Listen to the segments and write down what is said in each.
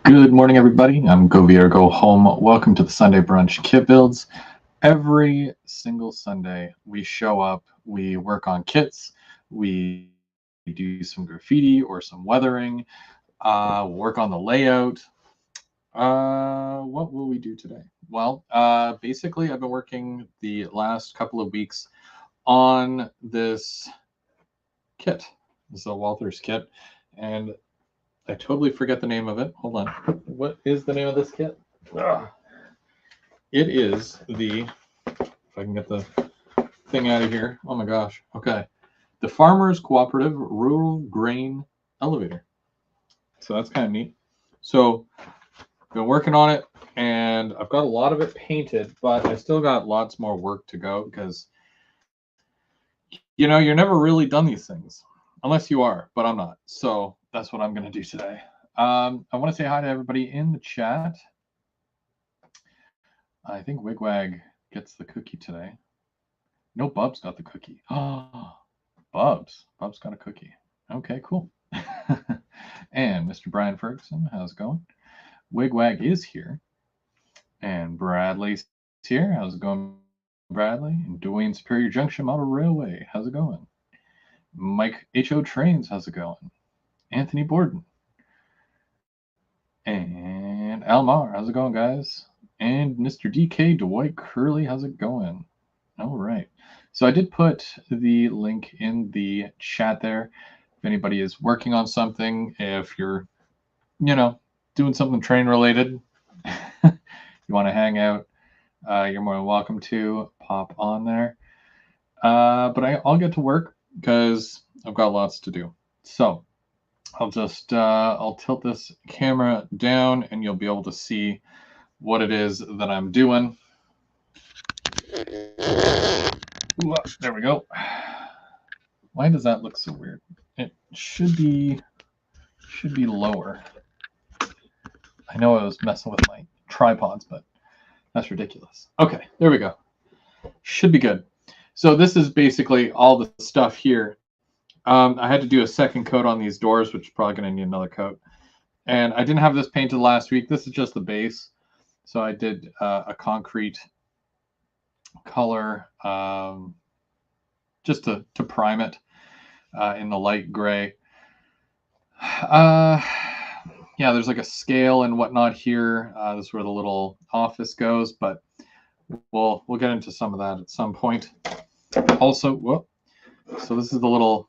Good morning, everybody. I'm Go Via Go Home. Welcome to the Sunday Brunch Kit Builds. Every single Sunday, we show up, we work on kits, we do some graffiti or some weathering, work on the layout. What will we do today? Well, basically, I've been working the last couple of weeks on this kit. This is a Walther's kit, and I totally forget the name of it. Hold on. What is the name of this kit? It is the, if I can get the thing out of here. Oh my gosh. Okay. The Farmers Cooperative Rural Grain Elevator. So that's kind of neat. So I've been working on it and I've got a lot of it painted, but I still got lots more work to go because, you're never really done these things unless you are, but I'm not. So that's what I'm going to do today. I want to say hi to everybody in the chat. I think Wigwag gets the cookie today. No, Bubs got the cookie. Oh, Bubs got a cookie. Okay, cool. And Mr. Brian Ferguson, how's it going? Wigwag is here. And Bradley's here. How's it going, Bradley? And Dwayne Superior Junction Model Railway, how's it going? Mike H.O. Trains, how's it going? Anthony Borden. And Almar, how's it going, guys? And Mr. DK Dwight Curley, how's it going? All right. So I did put the link in the chat there. If anybody is working on something, if you're, doing something train related, you want to hang out, you're more than welcome to pop on there. But I'll get to work because I've got lots to do. So I'll just I'll tilt this camera down and you'll be able to see what it is that I'm doing. Ooh, there we go. Why does that look so weird? It should be lower. I know I was messing with my tripods, but that's ridiculous. Okay, there we go. Should be good. So this is basically all the stuff here. I had to do a second coat on these doors, which is probably going to need another coat. And I didn't have this painted last week. This is just the base. So I did a concrete color just to prime it in the light gray. Yeah, there's like a scale and whatnot here. This is where the little office goes, but we'll get into some of that at some point. Also, whoop. So this is the little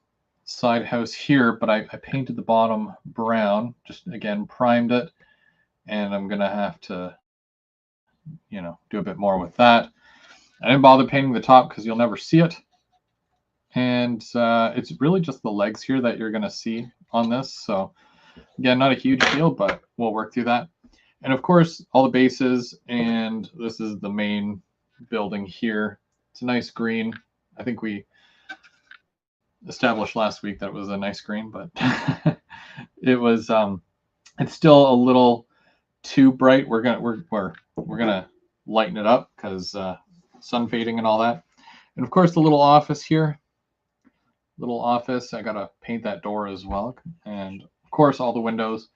side house here, but I painted the bottom brown, just again primed it, and I'm gonna have to, do a bit more with that. I didn't bother painting the top because you'll never see it, and it's really just the legs here that you're gonna see on this. So again, not a huge deal, but we'll work through that. And of course, all the bases, and this is the main building here. It's a nice green. I think we established last week that it was a nice green, but it was it's still a little too bright. We're gonna lighten it up because sun fading and all that. And of course the little office here, I gotta paint that door as well, and of course all the windows,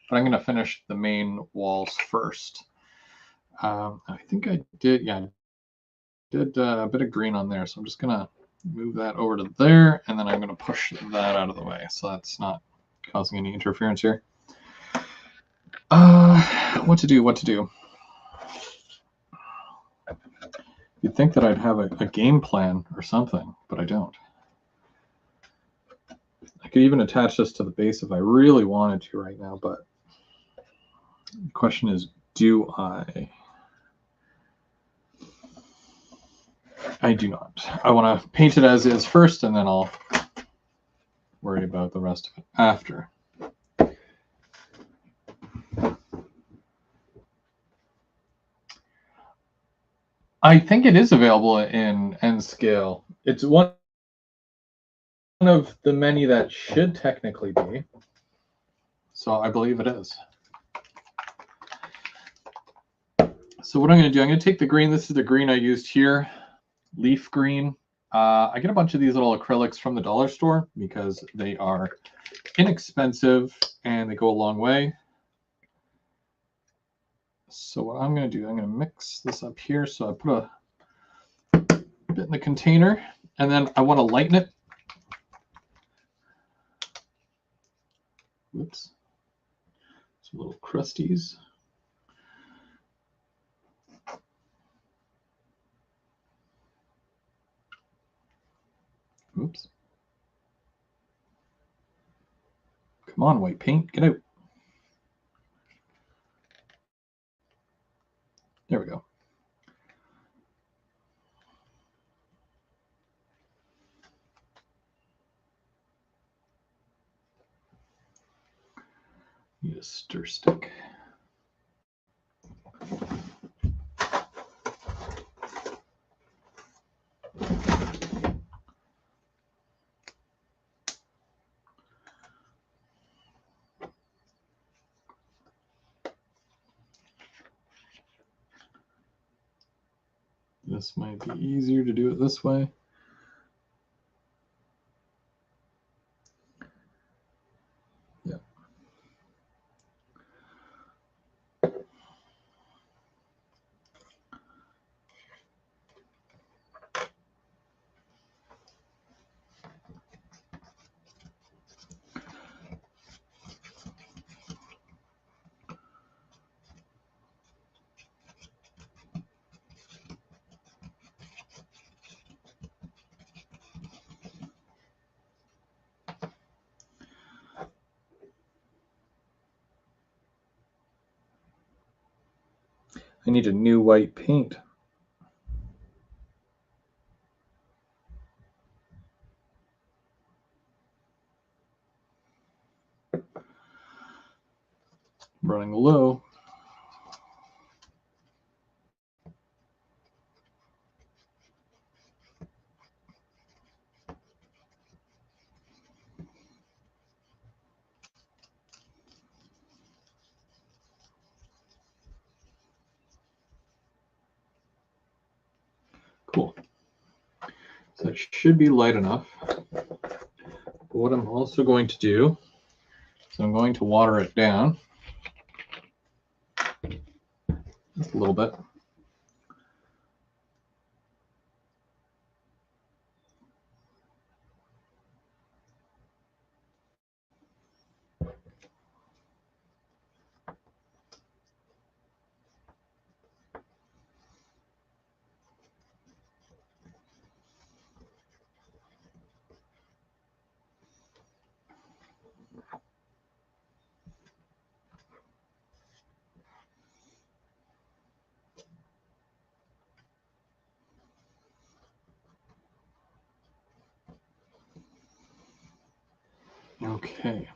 but I'm gonna finish the main walls first. I think I did a bit of green on there, so I'm just gonna move that over to there, and then I'm going to push that out of the way so that's not causing any interference here. What to do? You'd think that I'd have a game plan or something, but I don't. I could even attach this to the base if I really wanted to right now, but the question is, do I? I do not. I want to paint it as is first, and then I'll worry about the rest of it after. I think it is available in N scale. It's one of the many that should technically be. So I believe it is. So what I'm going to do, I'm going to take the green. This is the green I used here. Leaf green. I get a bunch of these little acrylics from the dollar store because they are inexpensive and they go a long way. So what I'm going to do, I'm going to mix this up here. So I put a bit in the container, and then I want to lighten it. Whoops. Some little crusties. Oops. Come on, white paint, get out. There we go. Need a stir stick. This might be easier to do it this way. Yeah. I need a new white paint. Running low. Cool. So it should be light enough. But what I'm also going to do is I'm going to water it down just a little bit. Okay.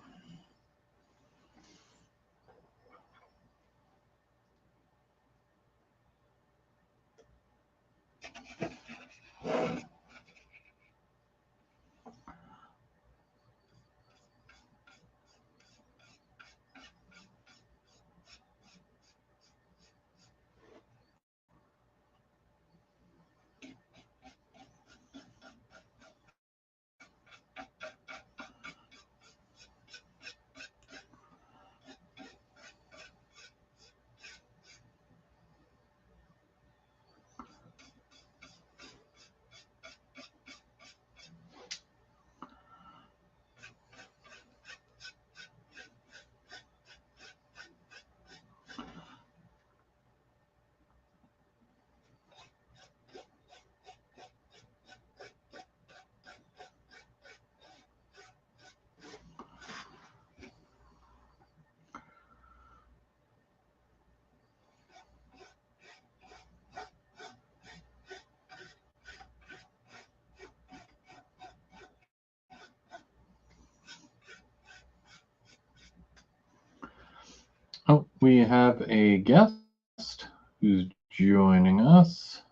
Oh, we have a guest who's joining us.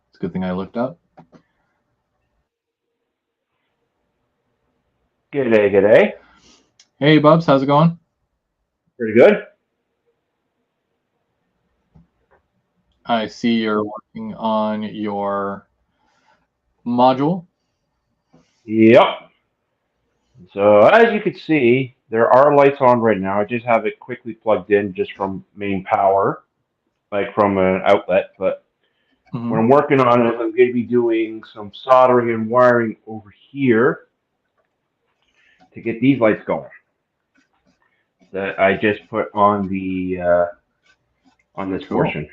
It's a good thing I looked up. G'day, g'day. Hey, Bubs, how's it going? Pretty good. I see you're working on your module. Yep. So as you can see, there are lights on right now. I just have it quickly plugged in just from main power. like from an outlet, but Mhm. what I'm working on is I'm going to be doing some soldering and wiring over here to get these lights going that I just put on this Cool. portion.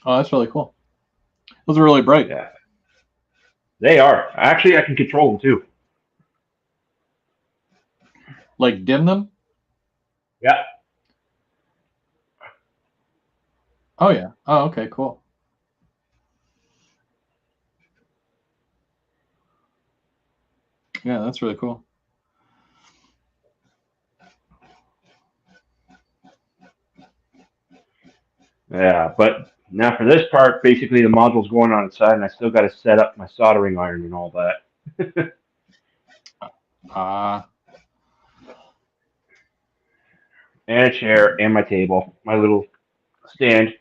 Oh, that's really cool. Those are really bright. Yeah, they are. Actually, I can control them too. Like dim them? Yeah. Oh yeah. Oh, okay, cool. Yeah, that's really cool. Yeah, but now for this part, basically the module's going on its side, and I still got to set up my soldering iron and all that. Ah, And a chair, and my table, my little stand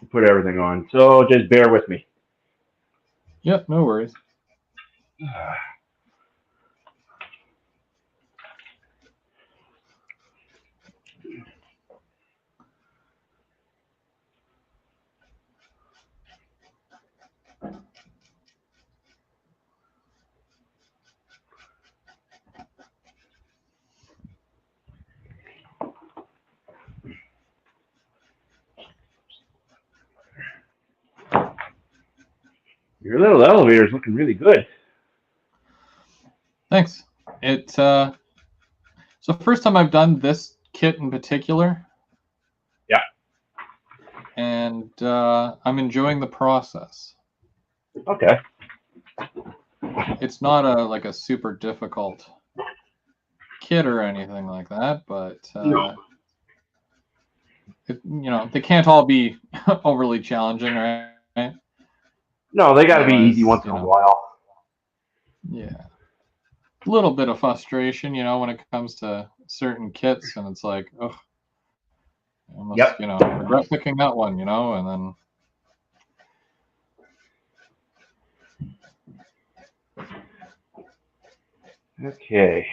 to put everything on. So just bear with me. yep, no worries. Your little elevator is looking really good. Thanks. So first time I've done this kit in particular. Yeah. And I'm enjoying the process. Okay. It's not like a super difficult kit or anything like that, but No. they can't all be overly challenging, right? No, they got to be easy Otherwise, once in a while. yeah, a little bit of frustration, when it comes to certain kits, and it's like, oh, I almost, Yep. regret picking that one, and then. Okay.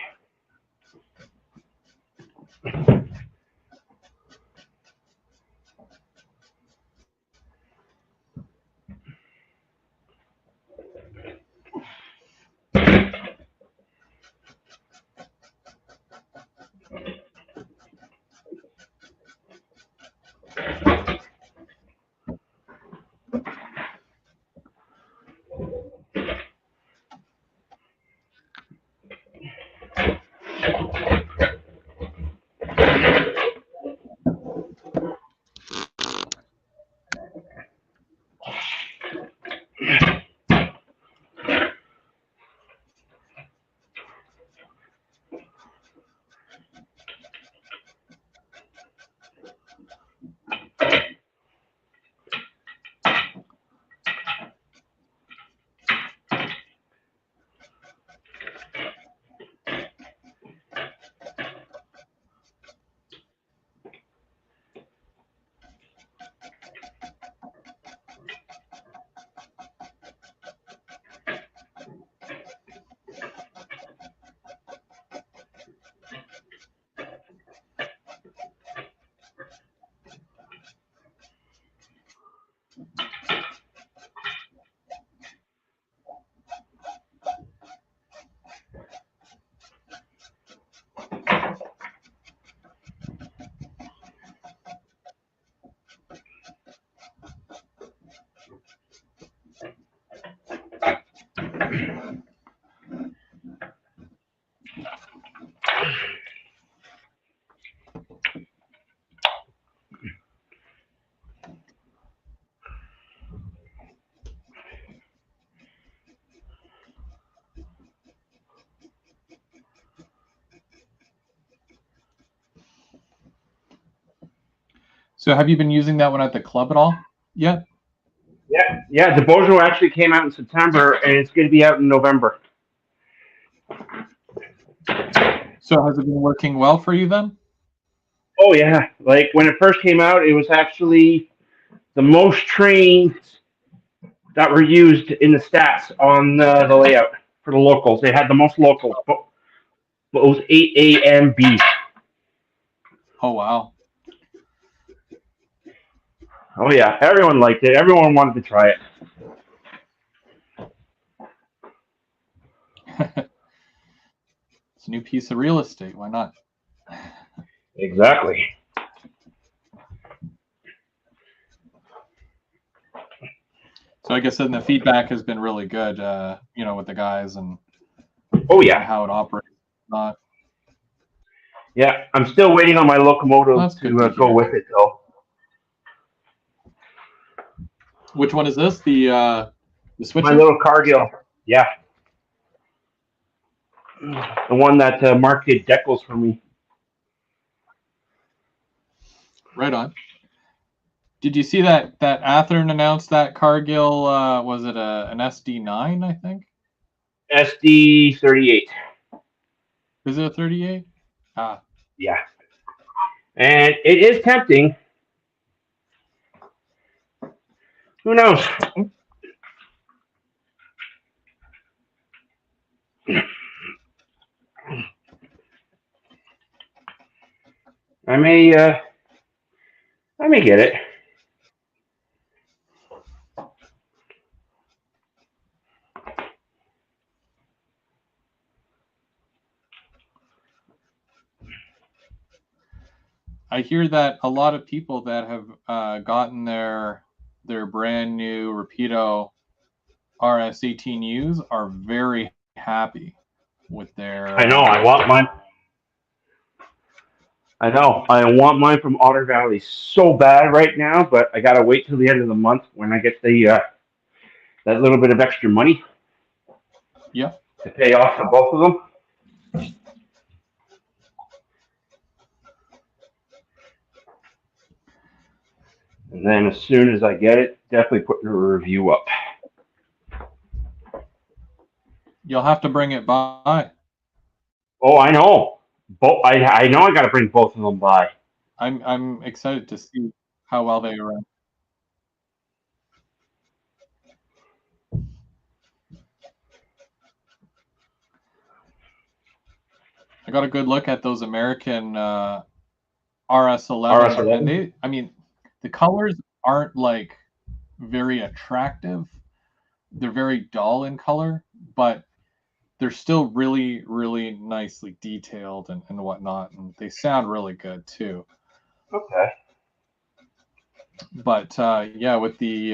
So have you been using that one at the club at all yet? Yeah. Yeah. The Bojo actually came out in September, and it's going to be out in November. So has it been working well for you then? Oh yeah. Like when it first came out, it was actually the most trains that were used in the stats on the layout for the locals. They had the most locals. both 8A and B. Oh wow. Oh yeah, everyone liked it. Everyone wanted to try it. It's a new piece of real estate. Why not? Exactly. So I guess then the feedback has been really good, with the guys and Oh yeah, how it operates. Not yeah. I'm still waiting on my well, locomotive that's good to to go hear. with it though. Which one is this? The My switcher? little Cargill. Yeah, the one that Mark did decals for me. Right on. Did you see that Athearn announced that Cargill was it an SD9, I think? SD38. Is it a 38? Ah, Yeah, and it is tempting. Who knows? I may, I may get it. I hear that a lot of people that have gotten their brand new Rapido RS18Us are very happy with I their know. I want mine. I know. I want mine from Otter Valley so bad right now, but I gotta wait till the end of the month when I get the that little bit of extra money yeah. to pay off for both of them. And then as soon as I get it, definitely put the review up. You'll have to bring it by. Oh, I know. I know I gotta bring both of them by. I'm excited to see how well they run. I got a good look at those American RS11s, and RS11. the colors aren't like very attractive. They're very dull in color, but they're still really, really nicely detailed and whatnot, and they sound really good too. Okay. But yeah, with the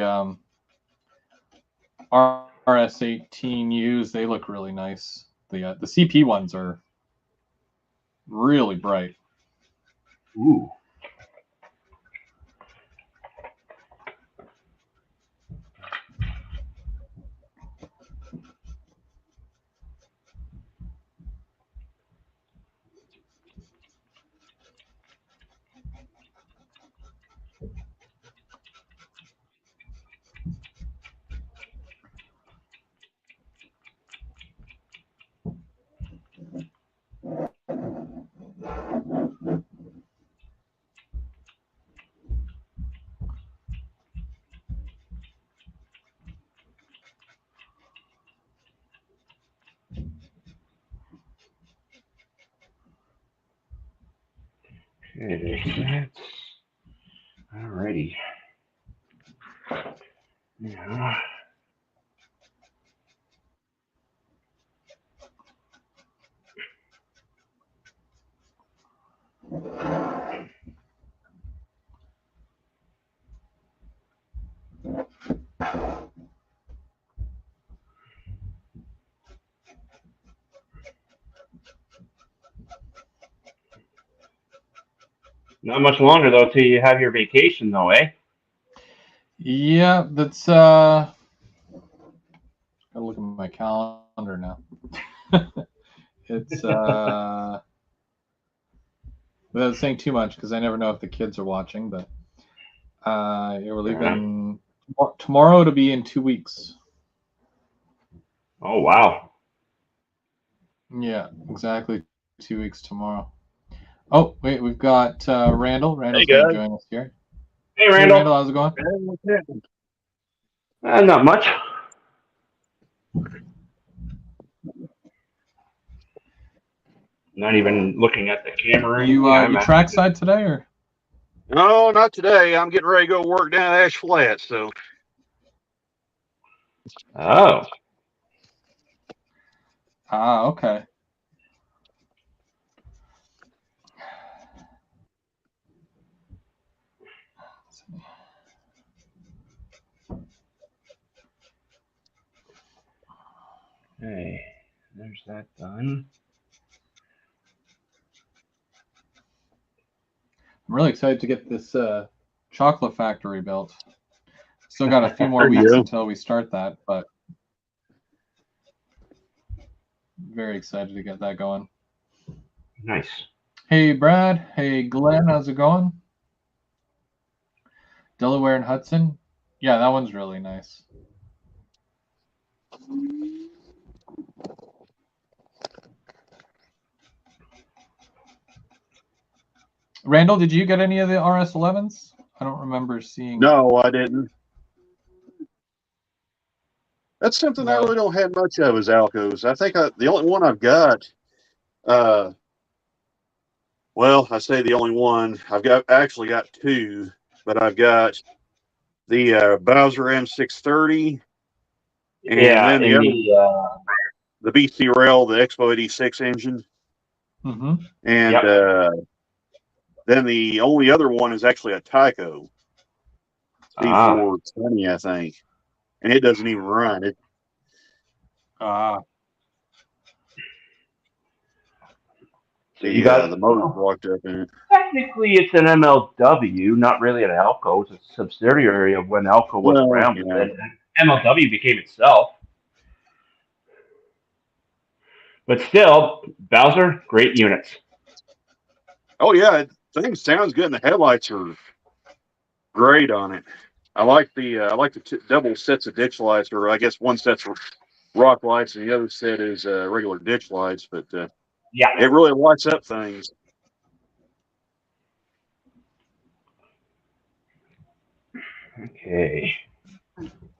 RS18Us, they look really nice. The CP ones are really bright. Ooh. Okay. Alrighty. Yeah. Not much longer though till you have your vacation though, eh? Yeah, that's gotta look at my calendar now. It's without saying too much because I never know if the kids are watching, but yeah, we're leaving tomorrow to be in 2 weeks. Oh wow. Yeah, exactly 2 weeks tomorrow. Oh, wait, we've got Randall. Hey Randall's going to guys. join us here. Hey Hey, Randall. Randall, how's it going? Hey, what's happening? Not much. Not even looking at the camera or You anything. you trackside today or? No, not today. I'm getting ready to go work down at Ash Flat. So Oh. Ah, okay. Hey, there's that done. I'm really excited to get this chocolate factory built. Still got a few more there you weeks go. until we start that, but very excited to get that going. Nice. Hey, Brad. Hey, Glenn. How's it going? Delaware and Hudson. Yeah, that one's really nice. Randall, did you get any of the RS11s? I don't remember seeing. No, I didn't. That's something I No. really don't have much of is Alcos. I think the only one I've got, well, I say the only one. Actually got two, but I've got the Bowser M630 and Yeah, then in the BC Rail, the Expo 86 engine. Mm-hmm. And Yep. then the only other one is actually a Tyco B420, I think. And it doesn't even run. It So you got the motor's locked up in it. technically it's an MLW, not really an Alco. It's a subsidiary of when Alco was Well, around, but yeah. then MLW became itself. But still, Bowser, great units. Oh yeah, thing sounds good, and the headlights are great on it. I like the double sets of ditch lights, or I guess one set's rock lights and the other set is regular ditch lights. But Yeah. it really lights up things. Okay.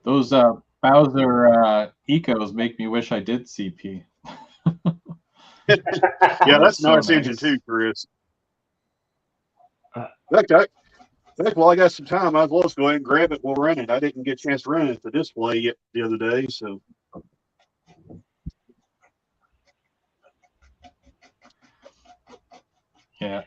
Those Bowser Ecos make me wish I did CP. Yeah, that's a so nice engine too, Chris. In fact, while I got some time, I might as well just go ahead and grab it. We'll run it. I didn't get a chance to run it at the display yet the other day, so. Yeah.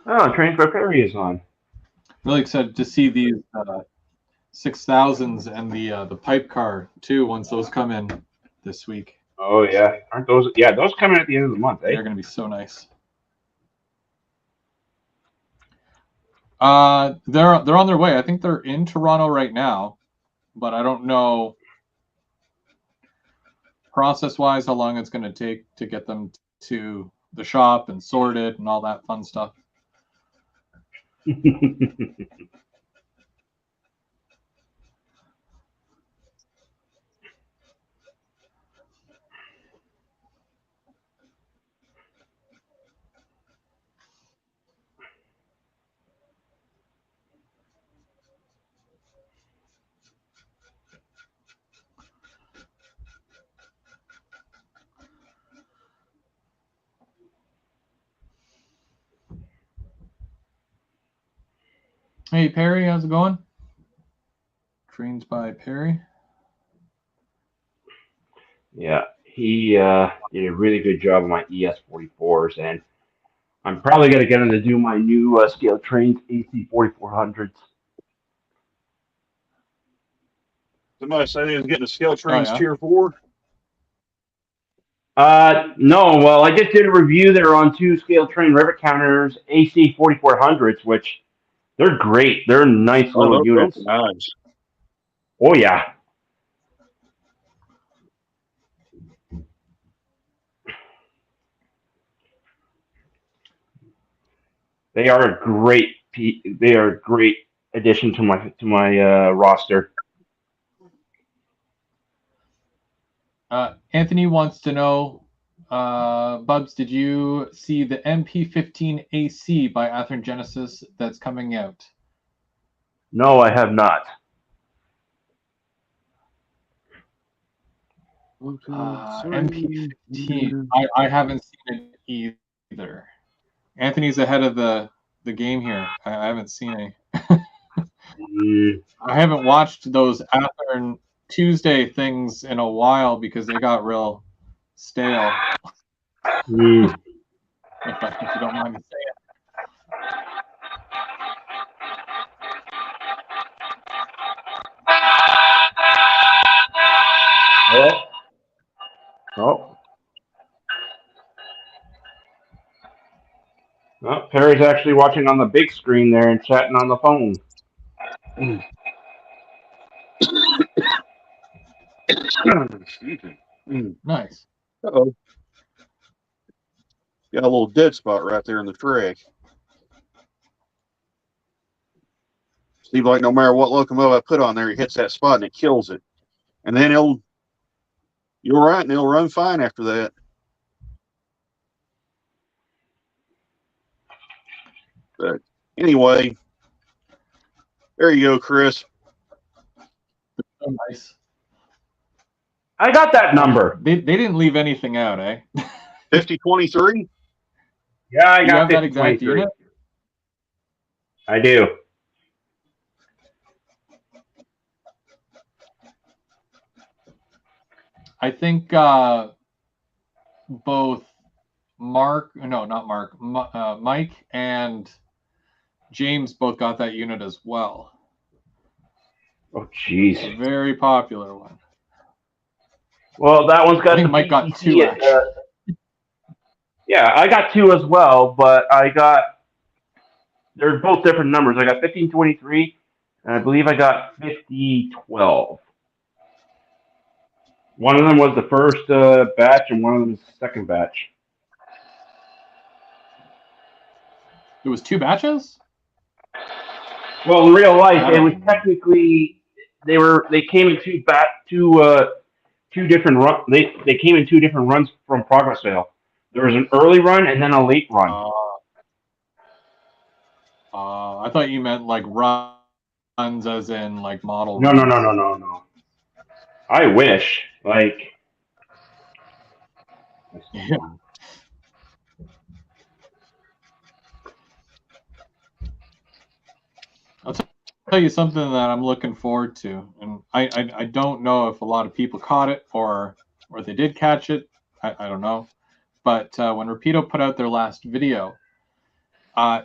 Oh, Train for Perry is on. Really excited to see these 6000s and the pipe car too once those come in this week. Oh yeah, aren't those? Yeah, those come in at the end of the month, eh? They're going to be so nice. They're on their way. I think they're in Toronto right now, but I don't know process-wise how long it's going to take to get them to the shop and sorted and all that fun stuff. Hey Perry, how's it going? Trains by Perry. Yeah, he did a really good job on my ES44s, and I'm probably going to get him to do my new scale trains AC 4400s. Somebody say they was getting a scale trains yeah. tier 4. No, well, I just did a review there on 2 scale train rivet counters AC 4400s, which they're great. They're nice Oh, little units. those are nice. Oh, yeah. They are a great addition to my roster. Anthony wants to know, Bubs, did you see the MP15 AC by Athearn Genesis that's coming out? No, I have not. MP15. I haven't seen it either. Anthony's ahead of the game here. I haven't seen I haven't watched those Athearn Tuesday things in a while because they got real stale. If you don't mind me saying. Oh. Well, Perry's actually watching on the big screen there and chatting on the phone. Nice. Uh-oh. Got a little dead spot right there in the track. Seems like no matter what locomotive I put on there, it hits that spot and it kills it. And then you're right, and it'll run fine after that. But anyway, there you go, Chris. So nice. I got that number. They didn't leave anything out, eh? 5023? Yeah, I You got have that exact 5023. unit? I do. I think both Mike and James both got that unit as well. Oh, jeez. A very popular one. Well, that one's got I think the Mike got PCC 2 at, actually. yeah, I got 2 as well, but they're both different numbers. I got 1523, and I believe I got 5012. One of them was the first batch, and one of them is the second batch. It was 2 batches? Well, in real life, it was technically they came in two different run. They came in 2 different runs from Progress Sale. There was an early run and then a late run. I thought you meant like runs as in like model No, runs. no. I wish. Like. Yeah. I'll tell you something that I'm looking forward to, and I don't know if a lot of people caught it or they did catch it. I don't know, but when Rapido put out their last video,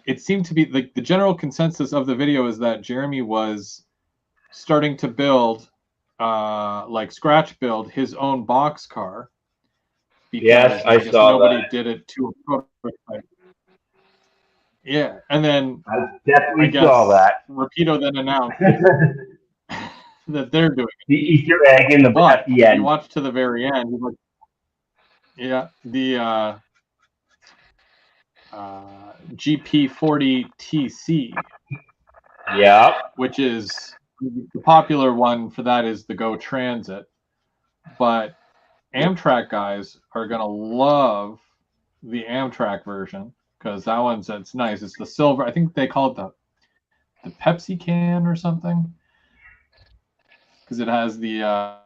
it seemed to be like the general consensus of the video is that Jeremy was starting to build, like scratch build his own box car. Because yes, I guess saw nobody that. did it to a prototype. Yeah, and then I definitely saw that. Rapido then announced that they're doing it. The Easter egg in at the end. You watch to the very end. Like, yeah, the GP40TC. Yeah. Which is the popular one for that is the Go Transit, but Amtrak guys are gonna love the Amtrak version because that it's nice. It's the silver. I think they call it the Pepsi can or something because it has the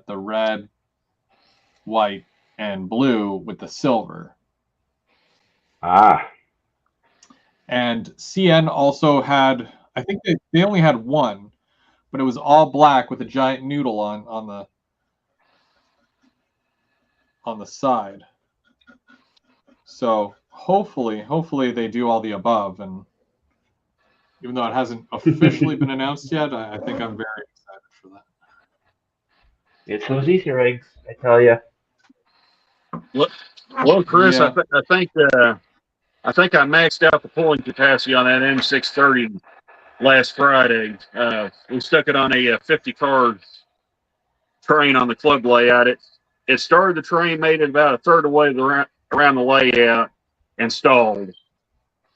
red, white, and blue with the silver. And CN also had, I think they only had one, but it was all black with a giant noodle on the side. So hopefully they do all the above, and even though it hasn't officially been announced yet, I think I'm very excited for that. It's those Easter eggs, I tell you. Well, Chris, Yeah. I think I maxed out the pulling capacity on that M630 last Friday. We stuck it on a 50 car train on the club layout. It started the train, made it about a third of the way around the layout, and stalled.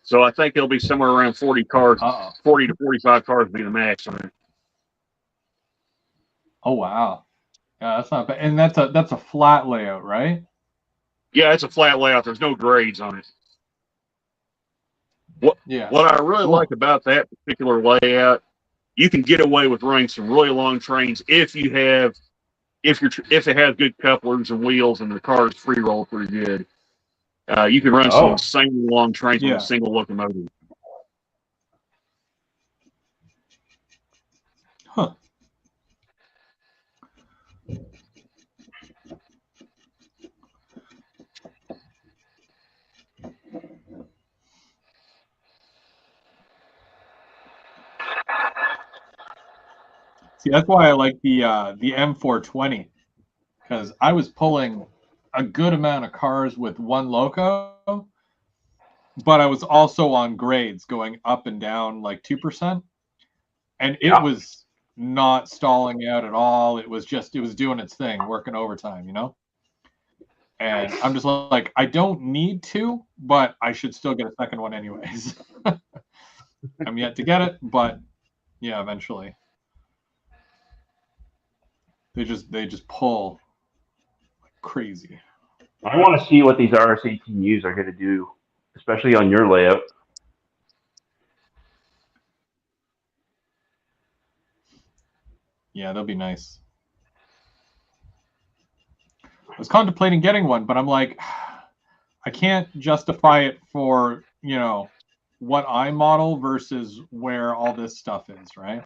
So I think it'll be somewhere around 40 cars, Uh-oh. 40 to 45 cars will be the max on it. Oh wow. Yeah, that's not bad. And that's a flat layout, right? Yeah, it's a flat layout. There's no grades on it. Yeah. What I really Cool. like about that particular layout, you can get away with running some really long trains if it has good couplers and wheels and the car's free roll pretty good. You can run some insanely long trains with a single locomotive. Huh. See, that's why I like the M420, because I was pulling a good amount of cars with one loco, but I was also on grades going up and down like 2%, and it was not stalling out at all. It was doing its thing, working overtime, And I'm just like, I don't need to, but I should still get a second one anyways. I'm yet to get it, but yeah, eventually. They just pull like crazy. I want to see what these RS18Us are going to do, especially on your layout. Yeah, they'll be nice. I was contemplating getting one, but I'm like, I can't justify it for, what I model versus where all this stuff is, right?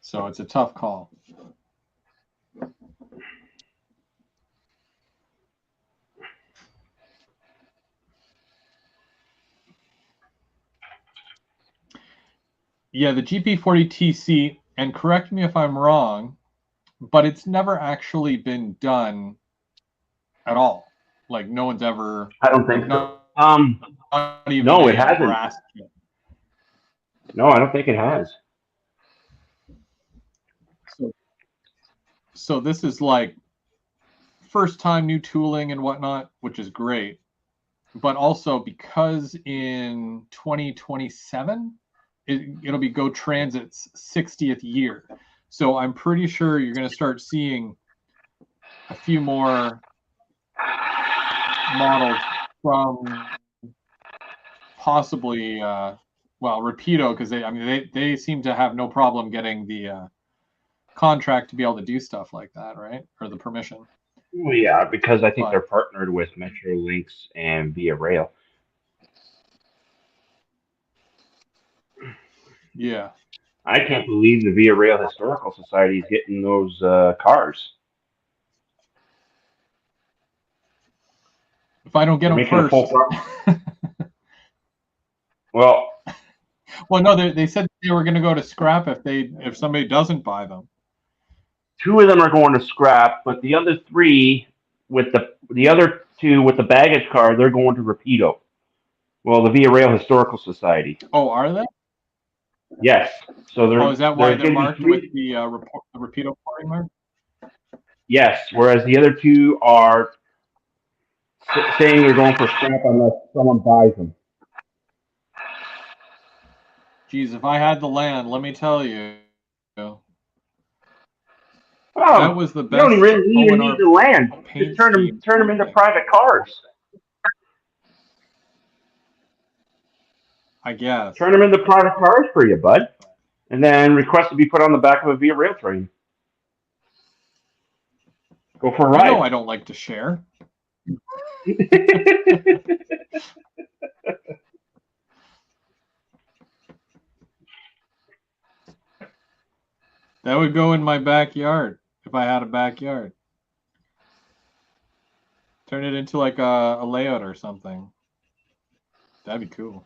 So it's a tough call. Yeah, the GP40TC, and correct me if I'm wrong, but it's never actually been done at all. Like no one's ever. I don't think so. Not even no, it hasn't. No, I don't think it has. So this is like first time new tooling and whatnot, which is great. But also because in 2027, it'll be Go Transit's 60th year. So I'm pretty sure you're going to start seeing a few more models from possibly, Rapido, because they seem to have no problem getting the contract to be able to do stuff like that, right? Or the permission. Well, yeah, because I think they're partnered with Metrolinx and Via Rail. Yeah. I can't believe the Via Rail Historical Society is getting those cars. If I don't get them first. Well, no, they said they were going to go to scrap if somebody doesn't buy them. 2 of them are going to scrap, but the other 3 with the other 2 with the baggage car, they're going to Rapido. Well, the Via Rail Historical Society. Oh, are they? Yes. So they're. Oh, is that why they're marked with the Rapido porting mark? Yes. Whereas the other 2 are saying they're going for scrap unless someone buys them. Geez, if I had the land, let me tell you. Oh, that was the best. You don't really even need the land. Just turn them into private cars. I guess. Turn them into private cars for you, bud. And then request to be put on the back of a Via Rail train. Go for a ride. I know I don't like to share. That would go in my backyard if I had a backyard. Turn it into like a layout or something. That'd be cool.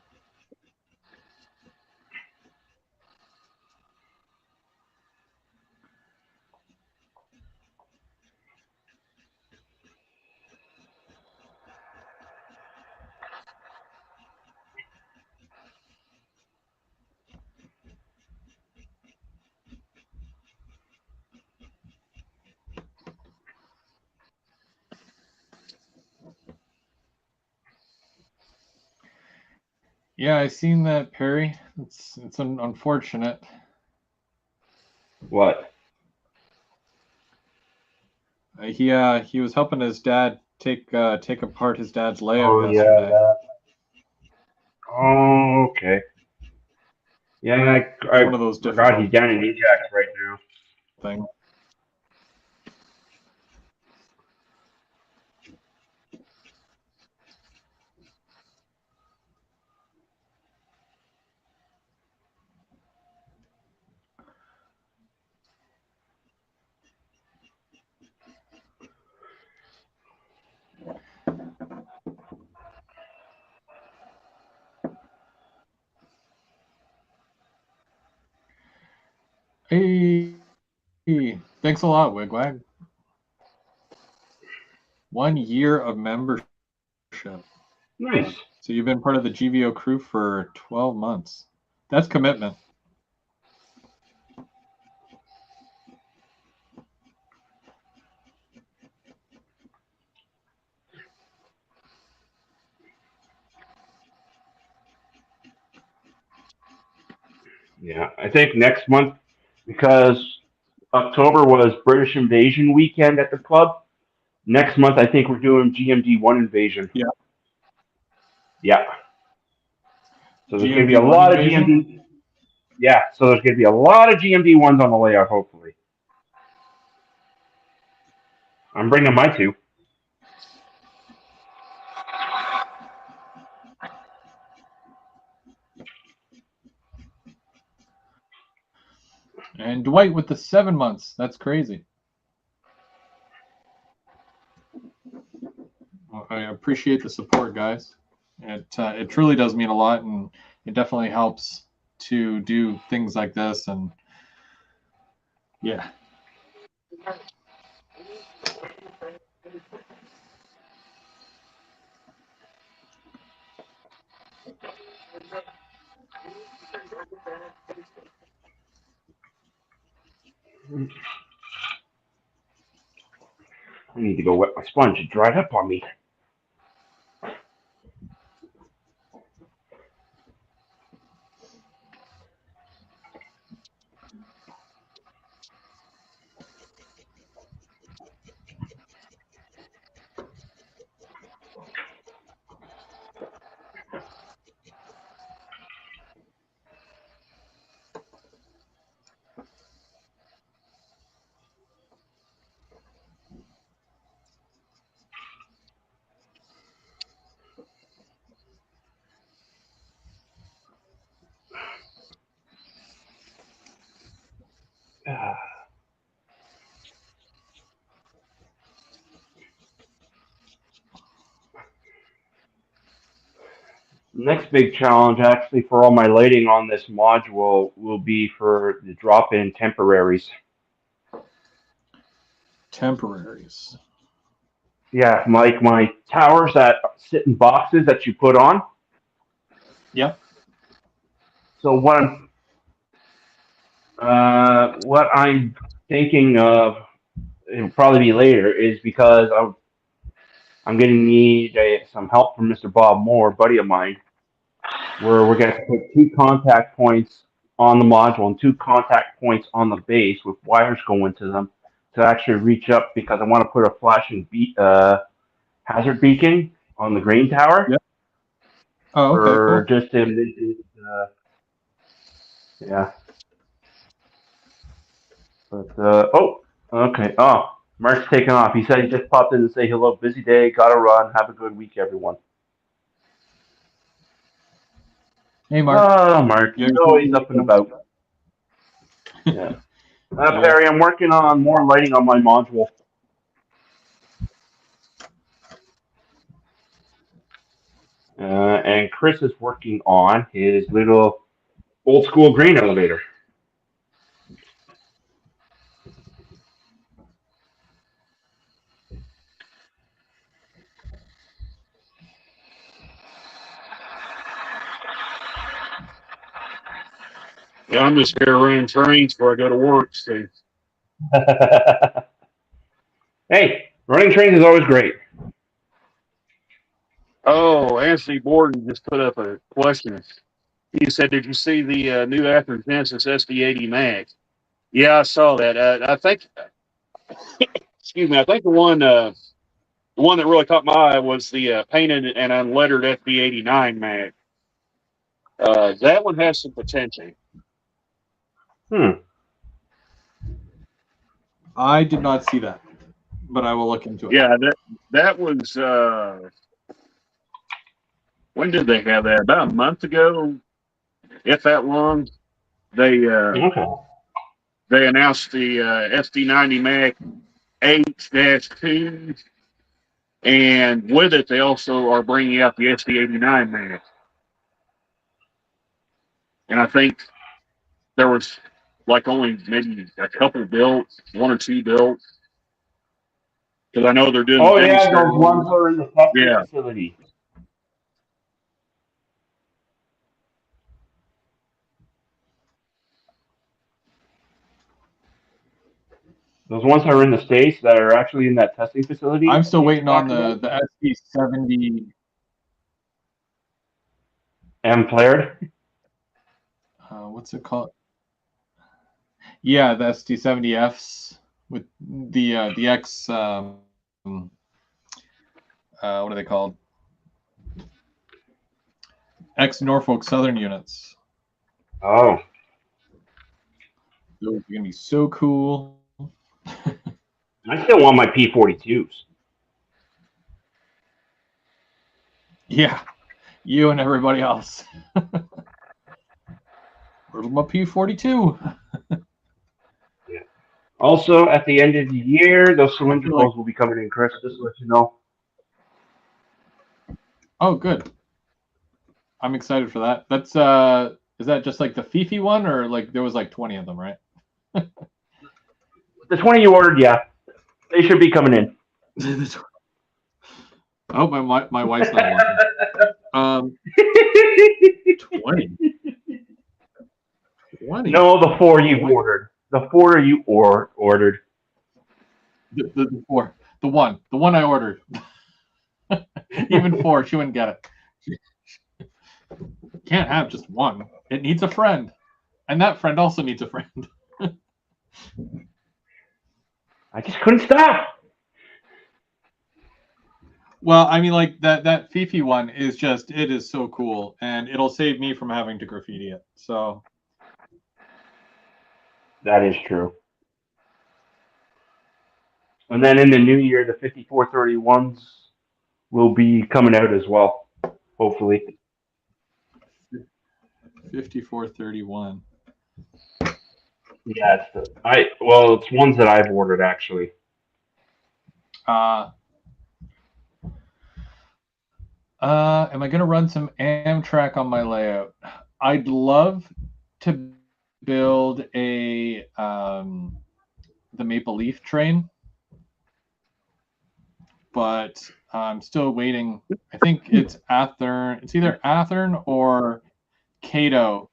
Yeah, I seen that, Perry. It's unfortunate. What? He was helping his dad take apart his dad's layout Oh yeah. yesterday. Oh, okay. Yeah, I One of those forgot difficult he's down in Ajax right now. things. Hey, thanks a lot, Wigwag. 1 year of membership. Nice. So you've been part of the GVO crew for 12 months. That's commitment. Yeah, I think next month, because October was British Invasion weekend at the club. Next month, I think we're doing GMD1 Invasion. Yeah. Yeah. So there's going to be a GMD1 lot of invasion? GMD. Yeah, so there's going to be a lot of GMD ones on the layout, hopefully. I'm bringing my two. And Dwight with the 7 months. That's crazy. Well, I appreciate the support, guys. It truly does mean a lot, and it definitely helps to do things like this. And yeah. I need to go wet my sponge. It dried up on me. Next big challenge, actually, for all my lighting on this module will be for the drop-in temporaries. Temporaries. Yeah, like my towers that sit in boxes that you put on. Yeah. So what I'm thinking of, it'll probably be later, is because I'm going to need some help from Mr. Bob Moore, a buddy of mine, where we're going to put 2 contact points on the module and 2 contact points on the base with wires going to them to actually reach up, because I want to put a flashing hazard beacon on the green tower. Yep. Oh, okay, Or cool. just yeah. But oh, okay. Oh, Mark's taking off. He said he just popped in to say hello. Busy day. Gotta run. Have a good week, everyone. Hey, Mark. Oh, Mark. You know he's up and about. Yeah. Perry, I'm working on more lighting on my module. And Chris is working on his little old school grain elevator. Yeah, I'm just here running trains before I go to work. So. Hey, running trains is always great. Oh, Anthony Borden just put up a question. He said, "Did you see the new Athearn Genesis SD80 Max?" Yeah, I saw that. I think, excuse me, I think the one that really caught my eye was the painted and unlettered FB89 Max. That one has some potential. I did not see that, but I will look into it. Yeah, that was. When did they have that? About a month ago, if that long. They Okay. they announced the SD90 Mac H-2, and with it, they also are bringing out the SD89 Mac. And I think there was like only maybe a couple built, one or two built, because I know they're doing Oh the yeah, those demonstration. ones are in the testing Yeah. facility. Those ones that are in the States that are actually in that testing facility. I'm still waiting on the SD70. M flared. What's it called? Yeah, the SD70Fs with the X. What are they called? X Norfolk Southern units. Oh. Those are gonna be so cool. I still want my P42s. Yeah, you and everybody else. Where's my P42? Yeah. Also, at the end of the year, those cylindricals Like, will be coming in, Chris. Just to let you know. oh, good. I'm excited for that. That's is that just like the Fifi one, or like there was like 20 of them, right? The 20 you ordered, yeah, they should be coming in. I hope my wife's not watching. 20. 20. No, the 4 you ordered. The 4 you ordered. The 4. The one I ordered. Even 4, she wouldn't get it. Can't have just one. It needs a friend, and that friend also needs a friend. I just couldn't stop. Well, I mean, like that Fifi one is just, it is so cool, and it'll save me from having to graffiti it. So that is true. And then in the new year, the 5431s will be coming out as well, hopefully. 5431. Yeah, it's ones that I've ordered actually. Am I going to run some Amtrak on my layout? I'd love to build the Maple Leaf train, but I'm still waiting. I think it's Athearn. It's either Athearn or Cato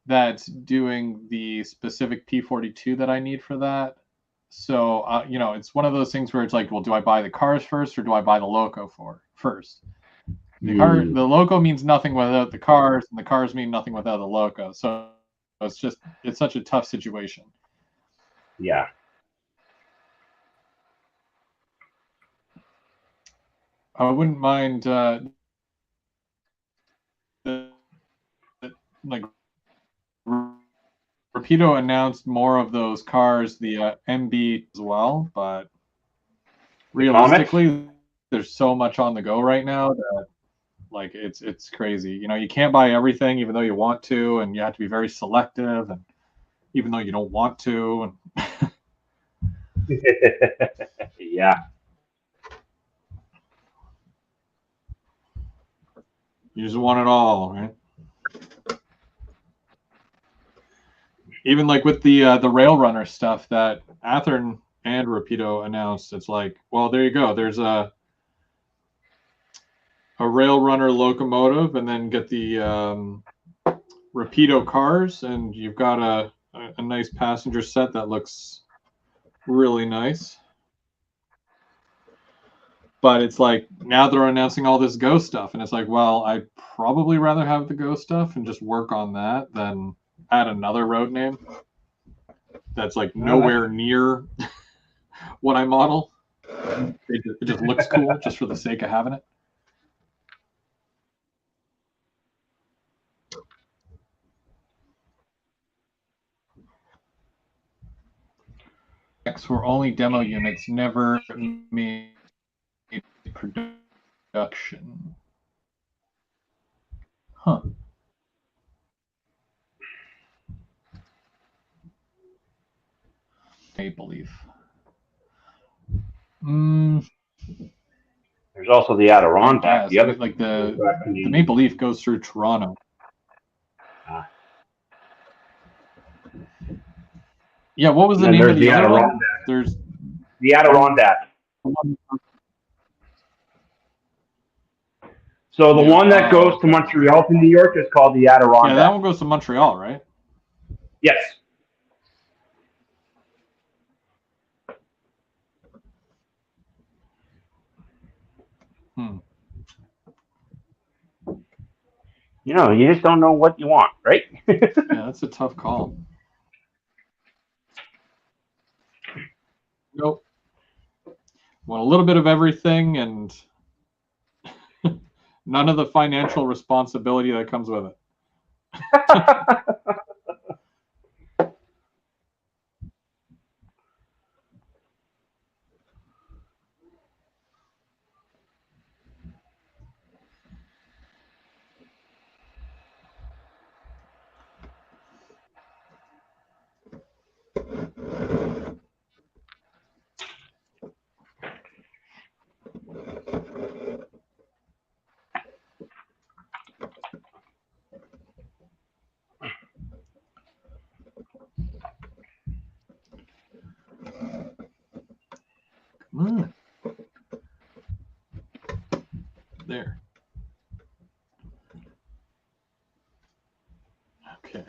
that's doing the specific P42 that I need for that. So, it's one of those things where it's like, well, do I buy the cars first or do I buy the loco first? The loco means nothing without the cars, and the cars mean nothing without the loco. So it's such a tough situation. Yeah. I wouldn't mind like Rapido announced more of those cars, the MB as well, but realistically, there's so much on the go right now that like it's crazy. You know, you can't buy everything even though you want to, and you have to be very selective, and even though you don't want to, and Yeah. you just want it all, right? Even like with the Rail Runner stuff that Athearn and Rapido announced, it's like, well, there you go. There's a Rail Runner locomotive, and then get the Rapido cars, and you've got a nice passenger set that looks really nice. But it's like now they're announcing all this Go stuff, and it's like, well, I'd probably rather have the Go stuff and just work on that than add another road name that's like nowhere near what I model. It just looks cool just for the sake of having it. X were only demo units, never made production. Huh. Maple Leaf. There's also the Adirondack. The other like the Maple Leaf goes through Toronto. Yeah, what was the name of the other one? There's the Adirondack. So the one that goes to Montreal to New York is called the Adirondack. Yeah, that one goes to Montreal, right? Yes. You know, you just don't know what you want, right? Yeah, that's a tough call. Nope. Want a little bit of everything and none of the financial responsibility that comes with it. There. Okay.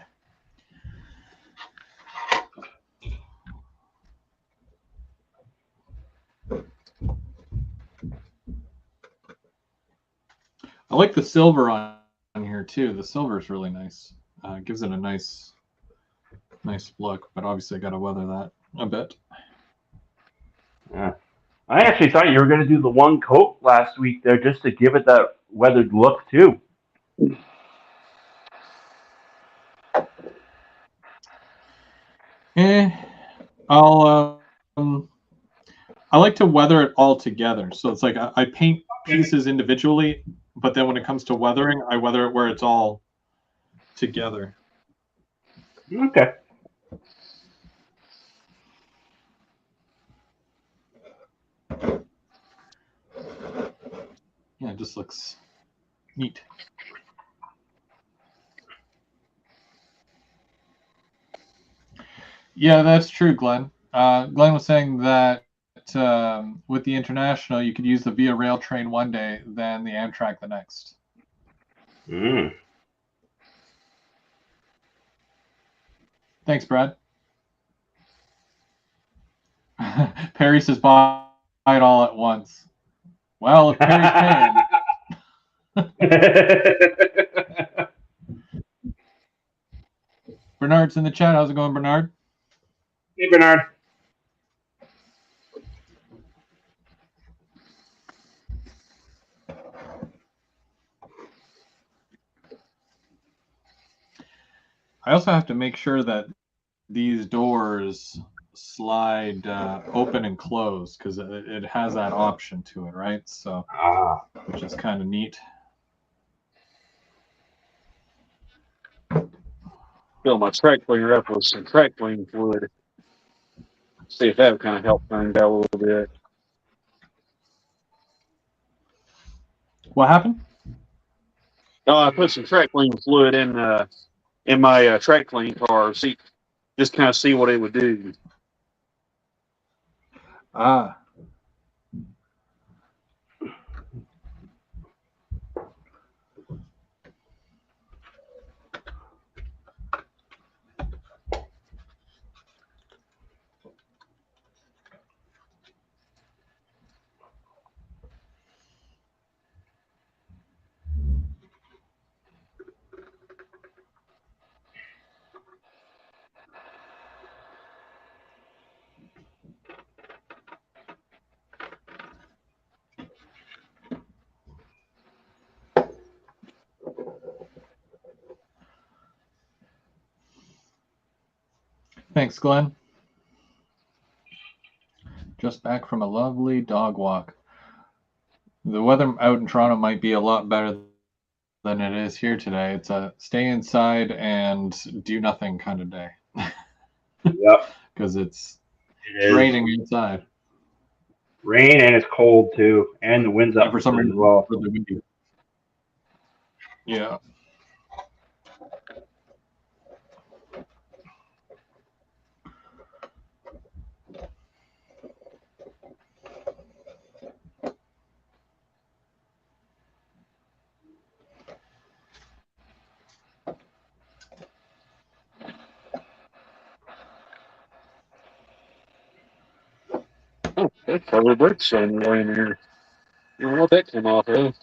I like the silver on here too. The silver is really nice. Gives it a nice look, but obviously I got to weather that a bit. Yeah. I actually thought you were going to do the one coat last week there just to give it that weathered look too. I like to weather it all together. So it's like I paint pieces individually, but then when it comes to weathering, I weather it where it's all together. Okay. Yeah, it just looks neat. Yeah, that's true, Glenn. Glenn was saying that with the International, you could use the Via Rail train one day, then the Amtrak the next. Thanks, Brad. Perry says buy it all at once. Well, if Perry's paying. Bernard's in the chat. How's it going, Bernard? Hey, Bernard. I also have to make sure that these doors slide open and close because it has that option to it, right? So, which is kind of neat. Fill my track cleaner up with some track cleaning fluid. See if that would kind of help things out a little bit. What happened? No, I put some track cleaning fluid in my track clean car. Just kind of see what it would do. Ah. Thanks, Glenn. Just back from a lovely dog walk. The weather out in Toronto might be a lot better than it is here today. It's a stay inside and do nothing kind of day. Yep. Because it's It is. raining inside. Rain, and it's cold too, and the wind's up For some as reason, well. really windy. Yeah. Oh, that's probably brick shiny in here. You don't want that to come off of.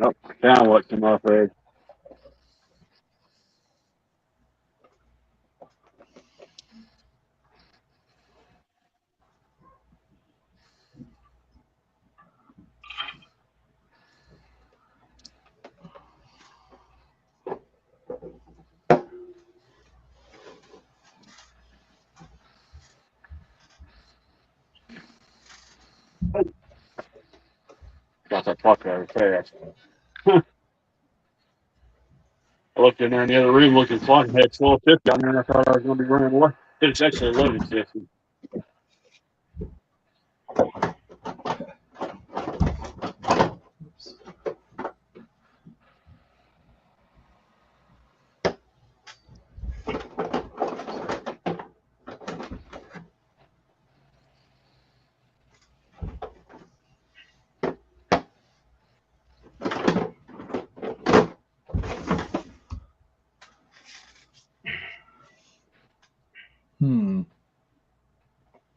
Oh, kind of what come off of. Got that fuck out of fast. I looked in there in the other room looking clock and had 12:50 on there, and I thought I was going to be running away. It's actually 11:50.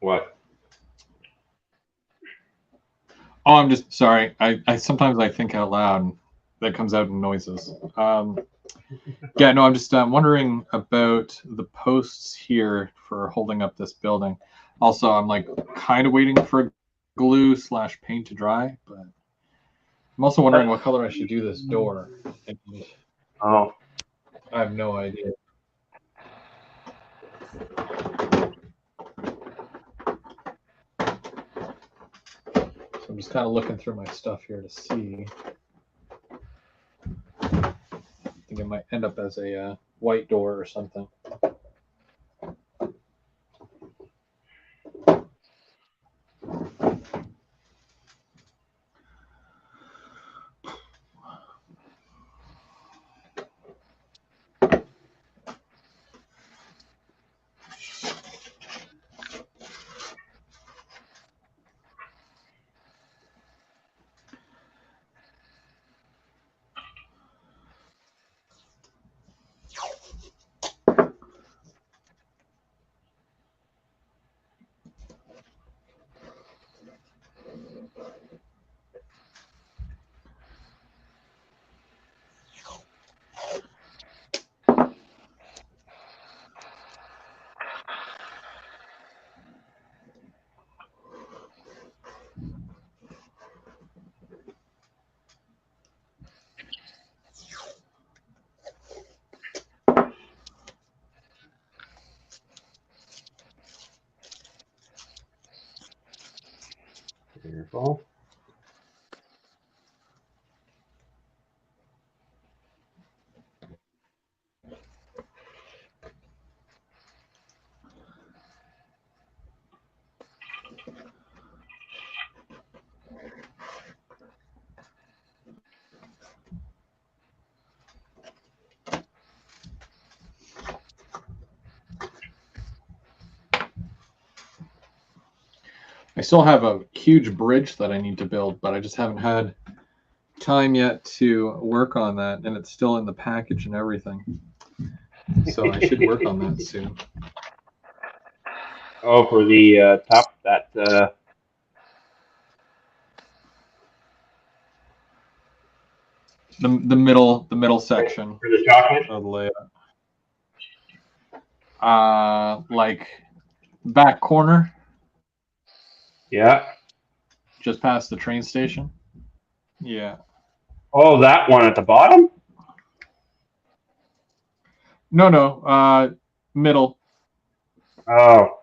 What? Oh, I'm just sorry. I sometimes I think out loud and that comes out in noises. Yeah, no, I'm just wondering about the posts here for holding up this building. Also, I'm like kind of waiting for glue / paint to dry, but I'm also wondering what color I should do this door. And Oh, I have no idea. So I'm just kind of looking through my stuff here to see. I think it might end up as a white door or something. still have a huge bridge that I need to build, but I just haven't had time yet to work on that, and it's still in the package and everything. So I should work on that soon. Oh, for the top that. The middle section For the chocolate. of the layout. Like back corner, Yeah. just past the train station. Yeah. Oh, that one at the bottom. No. Middle. Oh.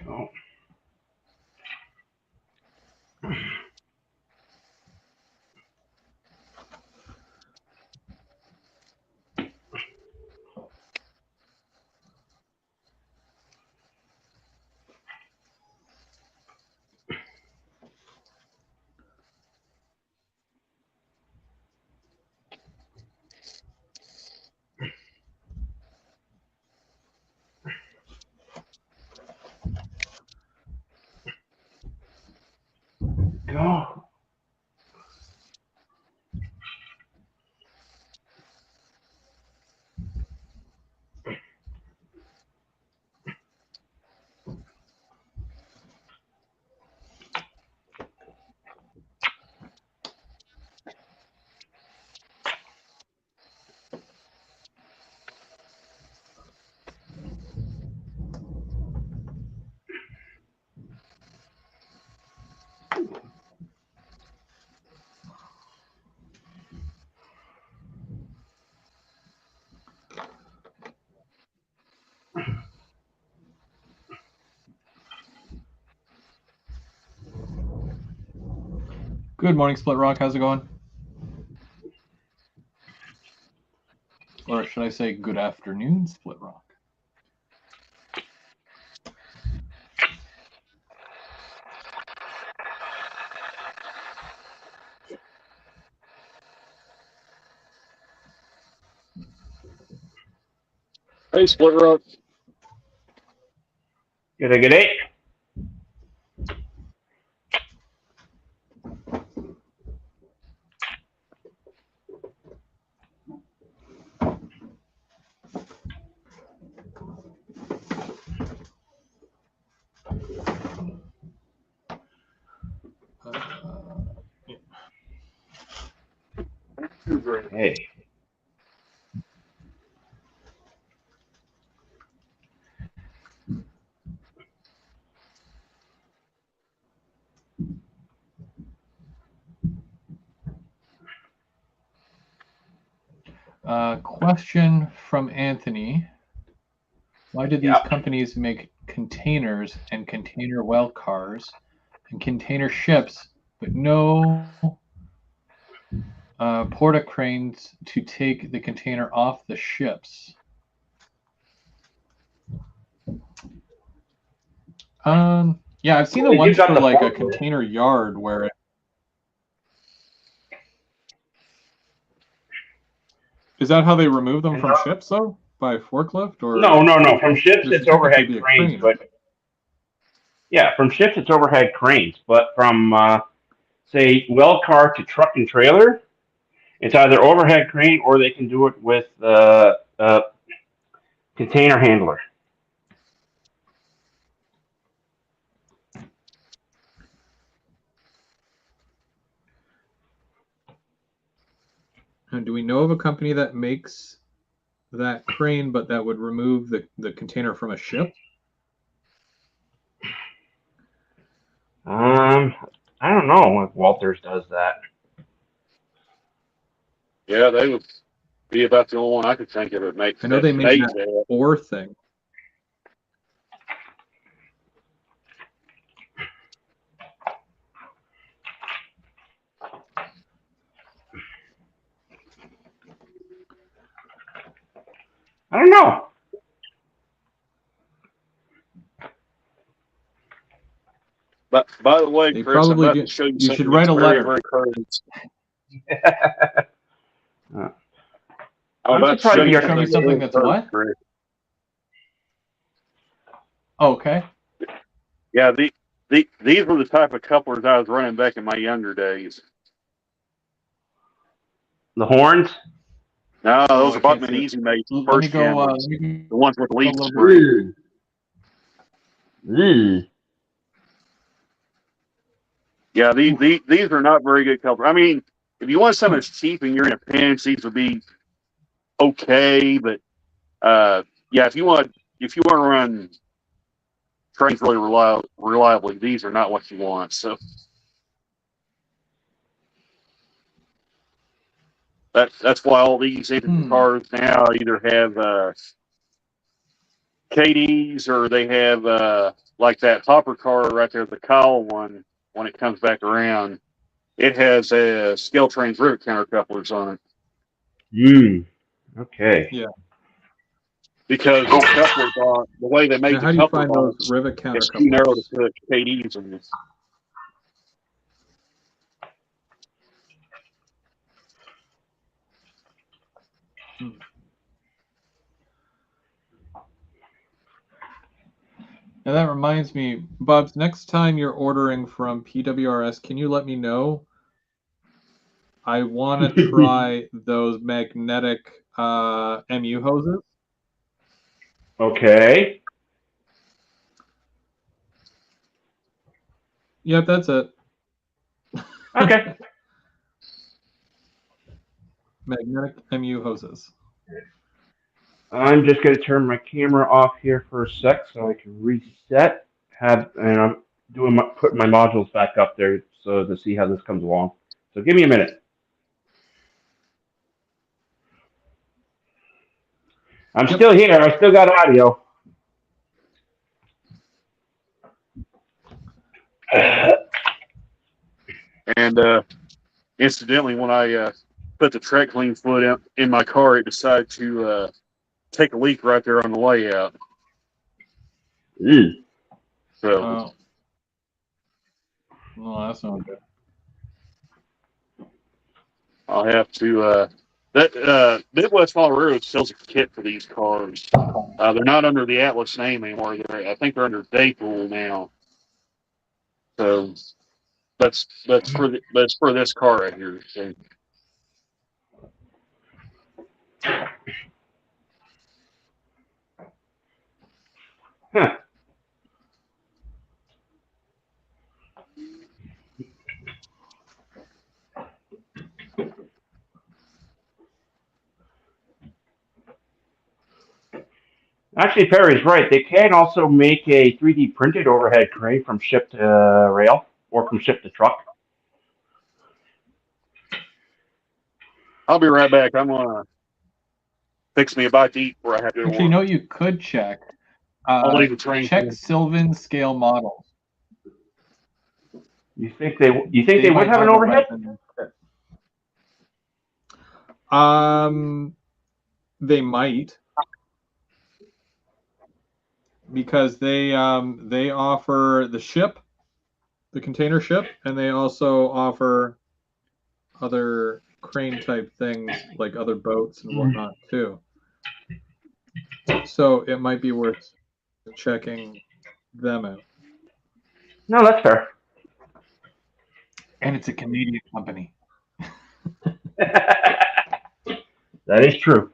Oh. Go. Good morning, Split Rock. How's it going? Or should I say good afternoon, Split Rock? Hey, Split Rock. Good day. Hey. Question from Anthony. Why did these Yeah. companies make containers and container well cars and container ships, but no porta cranes to take the container off the ships? Yeah, I've seen the Well, you've ones got for the like a forklift. container yard where it. Is that how they remove them from ships, though? By forklift? Or No. From ships, there should it's technically overhead be a cranes, crane. but yeah, from ships it's overhead cranes. But from say well car to truck and trailer, it's either overhead crane or they can do it with container handler. And do we know of a company that makes that crane, but that would remove the container from a ship? I don't know if Walters does that. Yeah, they would be about the only one I could think of that makes I know that they made made that that. ore thing. I don't know. But by the way, They Chris, I'm probably about do. to show you You should something write that's a very, letter. very crazy. I'm I'm about to show surprised you you're Show me something that's something very that's crazy, what? Chris. Okay. Yeah, these were the type of couplers I was running back in my younger days. The horns. No, Oh, those I are can't Buckman see it. Easy Mates, Let me first go. gen Let ones, me the ones with go a leaf little spring. Yeah, these are not very good couplers. I mean, if you want something that's cheap and you're in a pinch, these would be okay. But yeah, if you want to run trains really reliably, these are not what you want. So that's why all these engine cars now either have KDs or they have like that hopper car right there, the Kyle one. When it comes back around, it has a scale trains rivet counter couplers on it. Okay. Yeah. Because these couplers on the way they Now, made the how do you couplers find on those it, rivet counter it's too narrow to couplers? put KDs in this. Now that reminds me, Bubs, next time you're ordering from PWRS, can you let me know? I want to try those magnetic MU hoses. Okay. Yep, that's it. Okay. Magnetic MU hoses. I'm just going to turn my camera off here for a sec so I can reset. And I'm putting my modules back up there so to see how this comes along. So give me a minute. I'm still here. I still got audio. And incidentally, when I put the Trek Clean foot in my car, it decided to take a leak right there on the layout. So Oh, well, that's not good. I'll have to. Midwest Colorado sells a kit for these cars. They're not under the Atlas name anymore. I think they're under Daypool now. So that's for this car right here. So, Huh. Actually, Perry's right. They can also make a 3D printed overhead crane from ship to rail or from ship to truck. I'll be right back. I'm gonna fix me a bite to eat before I have to go to Actually, you work. know what you could check? I'll leave the train. Check Sylvan scale models. You think they would might have an a overhead? resin. They might, because they offer the ship, the container ship, and they also offer other crane type things like other boats and whatnot too. So it might be worth checking them out. No, that's fair. And it's a Canadian company. That is true.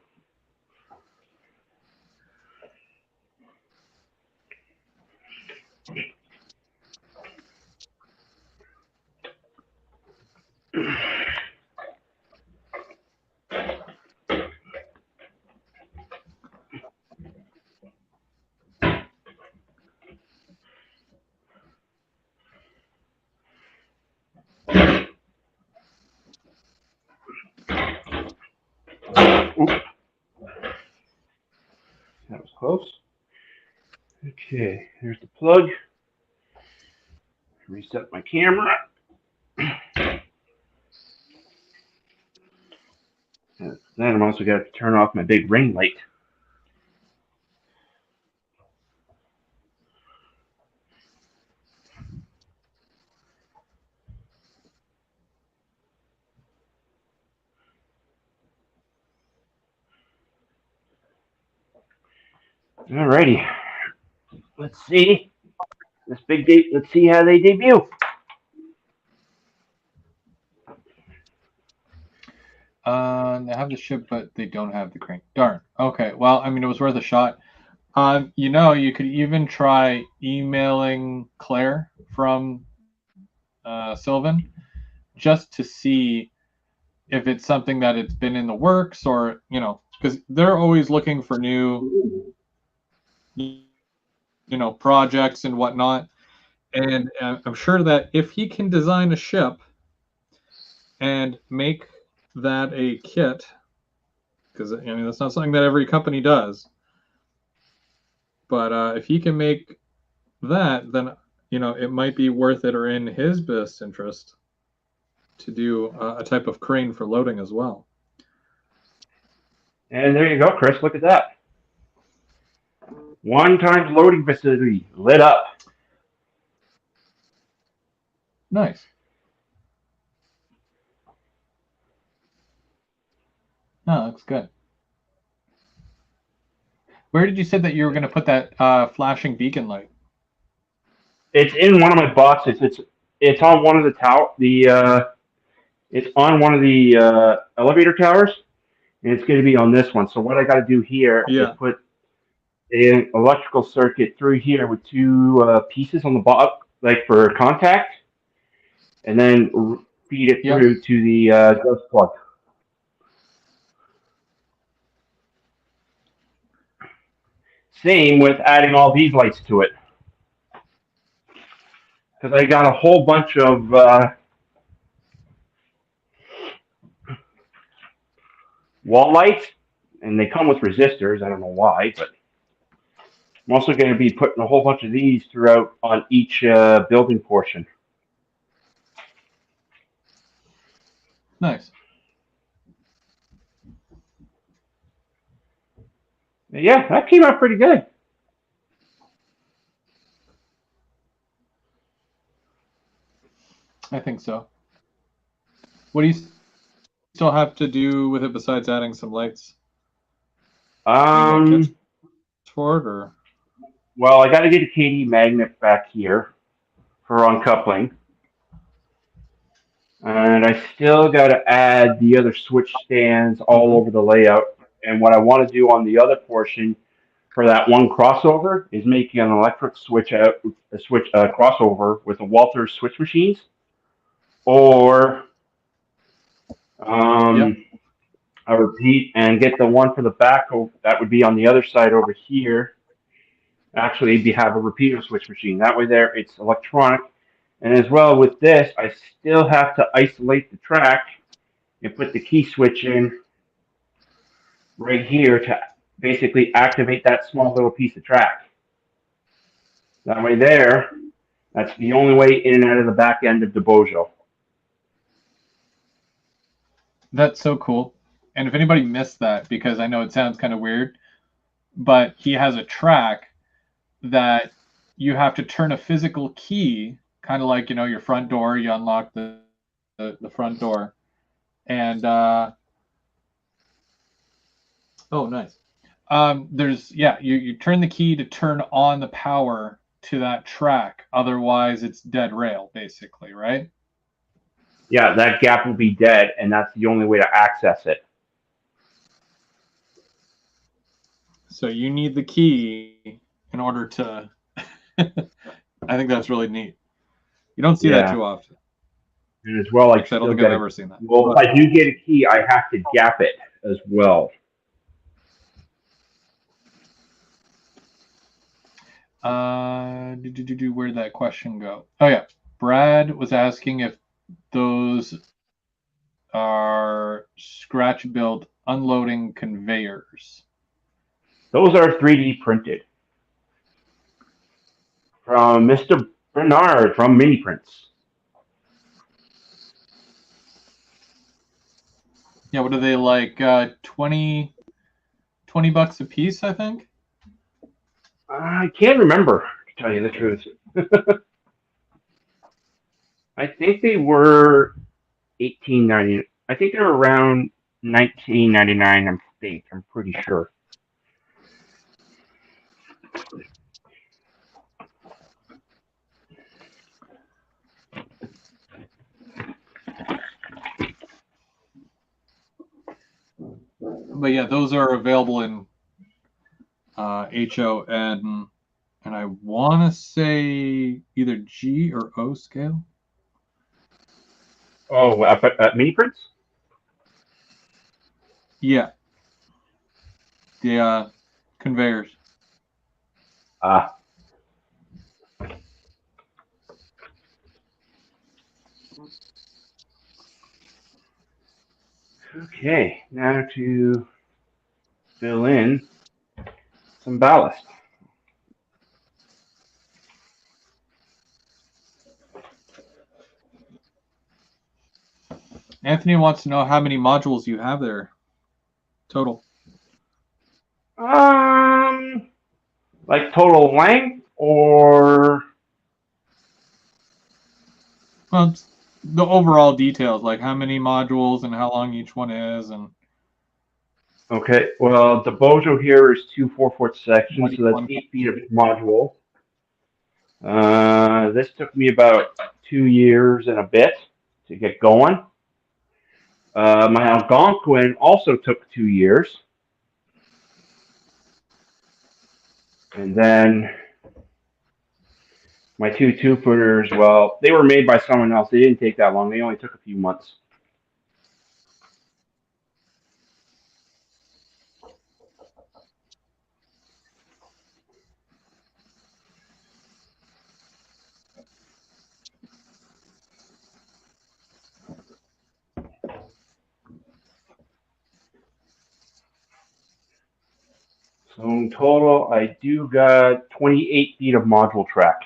close. Okay, here's the plug. Reset my camera. And then I'm also got to turn off my big ring light. Alrighty. Let's see. This big date, let's see how they debut. They have the ship, but they don't have the crane. Darn. Okay. Well, I mean, it was worth a shot. You could even try emailing Claire from Sylvan just to see if it's something that it's been in the works, or because they're always looking for new projects and whatnot. And I'm sure that if he can design a ship and make that a kit, because that's not something that every company does, but if he can make that, then it might be worth it, or in his best interest, to do a type of crane for loading as well. And there you go, Chris. Look at that. 1 times loading facility lit up. Nice. No, looks good. Where did you say that you were going to put that flashing beacon light? It's in one of my boxes. It's on one of the it's on one of the elevator towers, and it's going to be on this one. So what I got to do here is put an electrical circuit through here with 2 pieces on the bottom, like for contact, and then feed it through to the ghost plug. Same with adding all these lights to it, because I got a whole bunch of wall lights, and they come with resistors. I don't know why, but I'm also going to be putting a whole bunch of these throughout on each building portion. Nice. Yeah, that came out pretty good. I think so. What do you still have to do with it besides adding some lights? For it, or? Well, I got to get a KD magnet back here for uncoupling. And I still got to add the other switch stands all over the layout. And what I want to do on the other portion for that one crossover is making an electric crossover with the Walther switch machines, or a repeat, and get the one for the back that would be on the other side over here. Actually, have a repeater switch machine. That way, there it's electronic. And as well with this, I still have to isolate the track and put the key switch in right here to basically activate that small little piece of track. That way there, that's the only way in and out of the back end of the Bojo. That's so cool. And if anybody missed that, because I know it sounds kind of weird, but he has a track that you have to turn a physical key, kind of like, your front door, you unlock the front door. And, oh, nice. You turn the key to turn on the power to that track. Otherwise, it's dead rail, basically, right? Yeah, that gap will be dead, and that's the only way to access it. So you need the key in order to... I think that's really neat. You don't see that too often. And as well, I don't think I've ever seen that. Well, if I do get a key, I have to gap it as well. Where'd that question go? Oh, yeah. Brad was asking if those are scratch built unloading conveyors. Those are 3D printed from Mr. Bernard from Mini Prints. Yeah, what are they like? 20 bucks a piece, I think. I can't remember, to tell you the truth. I think they were 18.90. I think they were around 19.99. I'm pretty sure. But yeah, those are available in HON, and I want to say either G or O scale. Oh, at Mini Prints? Yeah, the conveyors. Ah. Okay, now to fill in some ballast. Anthony wants to know how many modules you have there total. Like total length or Well, the overall details, like how many modules and how long each one is, and okay. Well, the Bojo here is 2 4-foot sections, what each so that's one. 8 feet of module. This took me about 2 years and a bit to get going. My Algonquin also took 2 years. And then my two 2-footers, well, they were made by someone else. They didn't take that long. They only took a few months. So in total, I do got 28 feet of module track.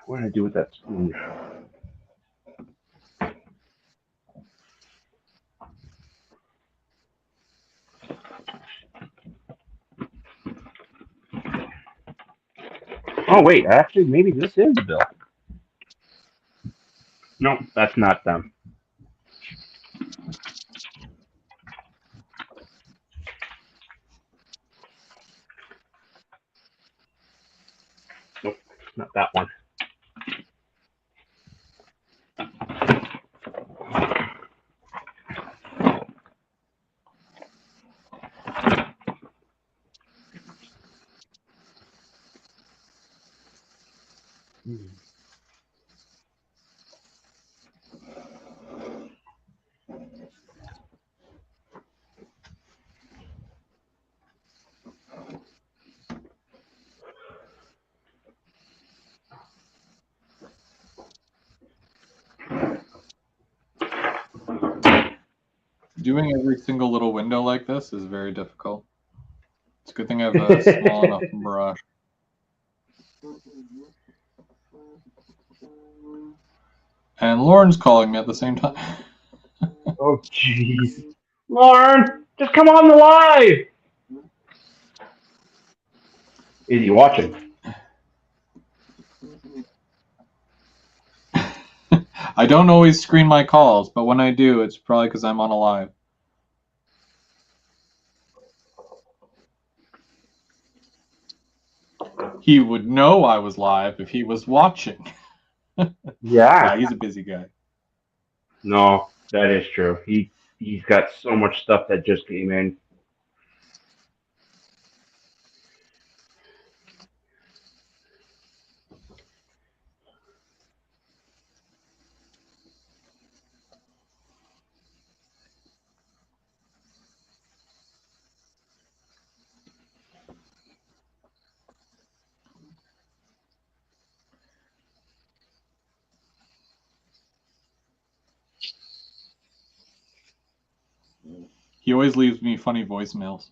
What did I do with that spoon? Oh, wait, actually, maybe this is the bill. No, that's not them. Nope, not that one. Doing every single little window like this is very difficult. It's a good thing I have a small enough brush. And Lauren's calling me at the same time. Oh, jeez. Lauren, just come on the live. Is he watching? I don't always screen my calls, but when I do, it's probably because I'm on a live. He would know I was live if he was watching. Yeah. He's a busy guy. No, that is true. He's got so much stuff that just came in. He always leaves me funny voicemails.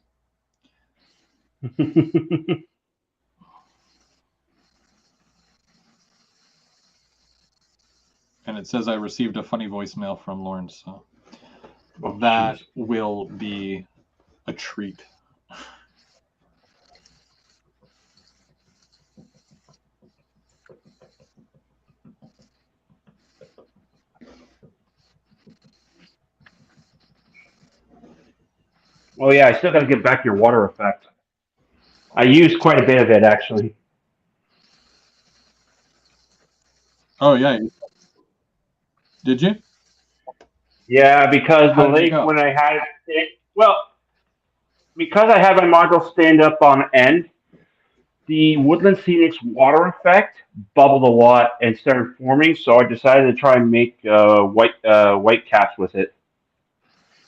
And it says I received a funny voicemail from Lawrence, so Oh, that geez. will be a treat. Well, yeah, I still got to get back your water effect. I used quite a bit of it, actually. Oh yeah, did you? Yeah, because the How did it lake, go? when I had it, well, because I had my module stand up on end, the Woodland Scenics water effect bubbled a lot and started forming. So I decided to try and make white caps with it,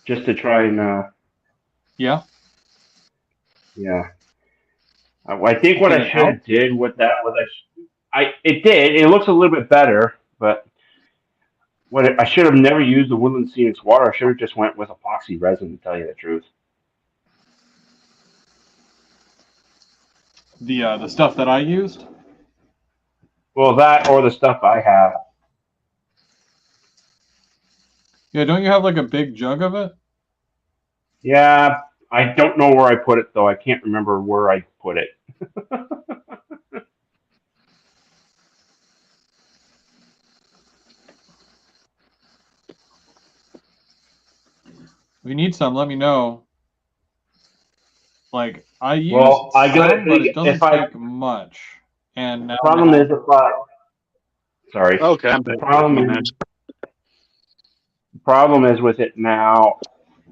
just to try and Yeah. yeah. I think what Did I it should help? have did with that was I it did. It looks a little bit better, but I should have never used the Woodland Scenics water. I should have just went with epoxy resin, to tell you the truth. The stuff that I used. Well, that or the stuff I have. Yeah, don't you have like a big jug of it? Yeah, I don't know where I put it though. I can't remember where I put it. If you need some, let me know. Like I Well, used I got some, but to it doesn't if I take much. And now problem is if I sorry Okay, I'm the back with you, man. problem is with it now.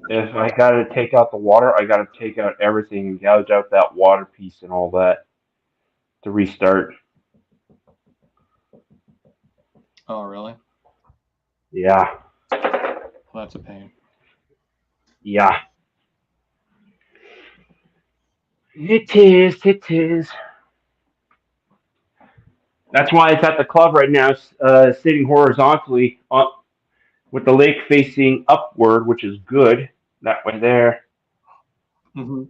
If I got to take out the water, I got to take out everything and gouge out that water piece and all that to restart. oh really? Yeah, Well, that's a pain. yeah. It is. It is. That's why it's at the club right now, sitting horizontally with the lake facing upward, which is good. That way there. Mm-hmm.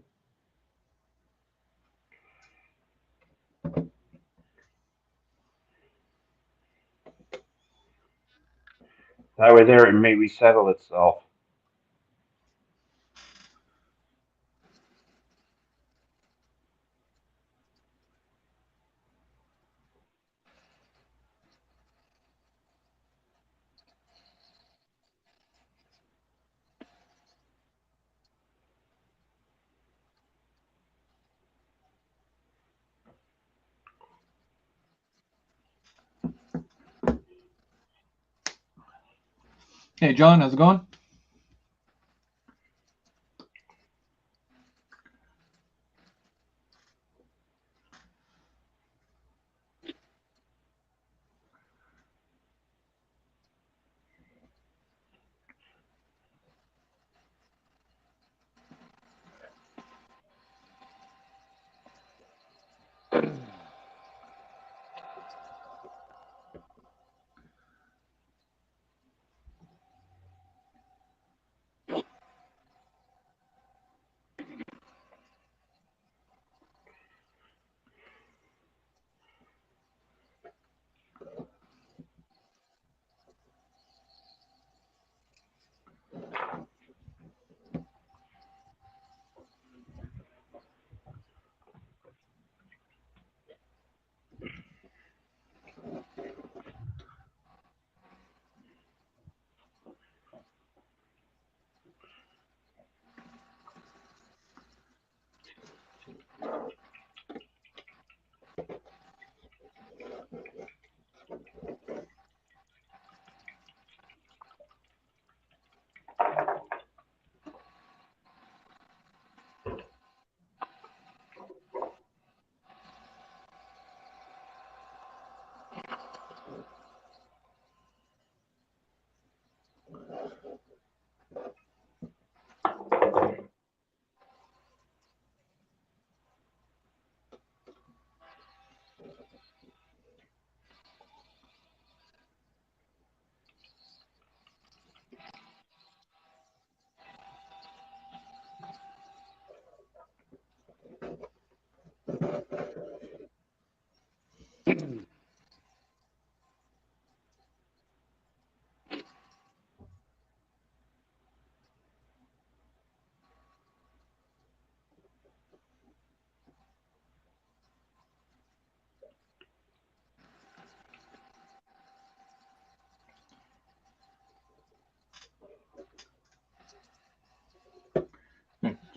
That way there, it may resettle itself. Hey John, how's it going?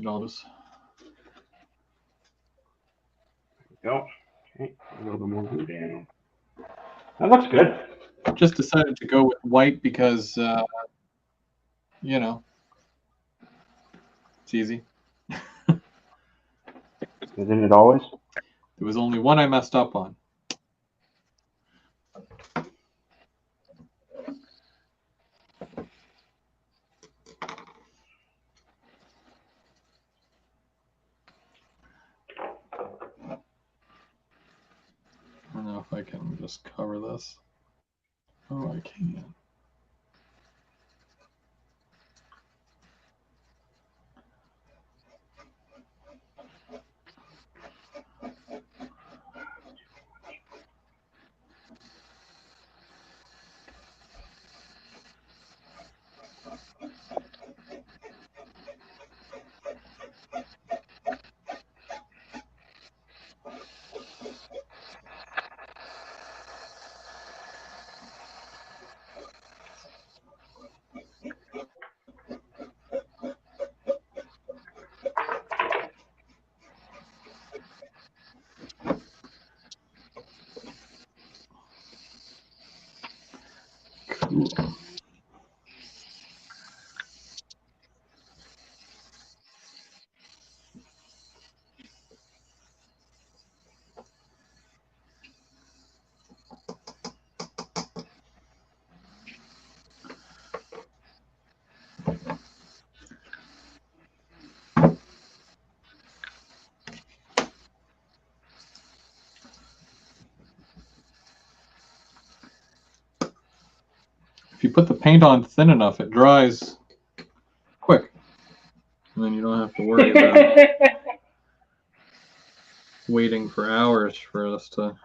I'll just Go. Okay, a little bit more blue down. That looks good. just decided to go with white because you know, it's easy. Isn't it always? There was only one I messed up on. I don't know if I can just cover this. Oh, I can. Cool. If you put the paint on thin enough, it dries quick. And then you don't have to worry about waiting for hours for us to.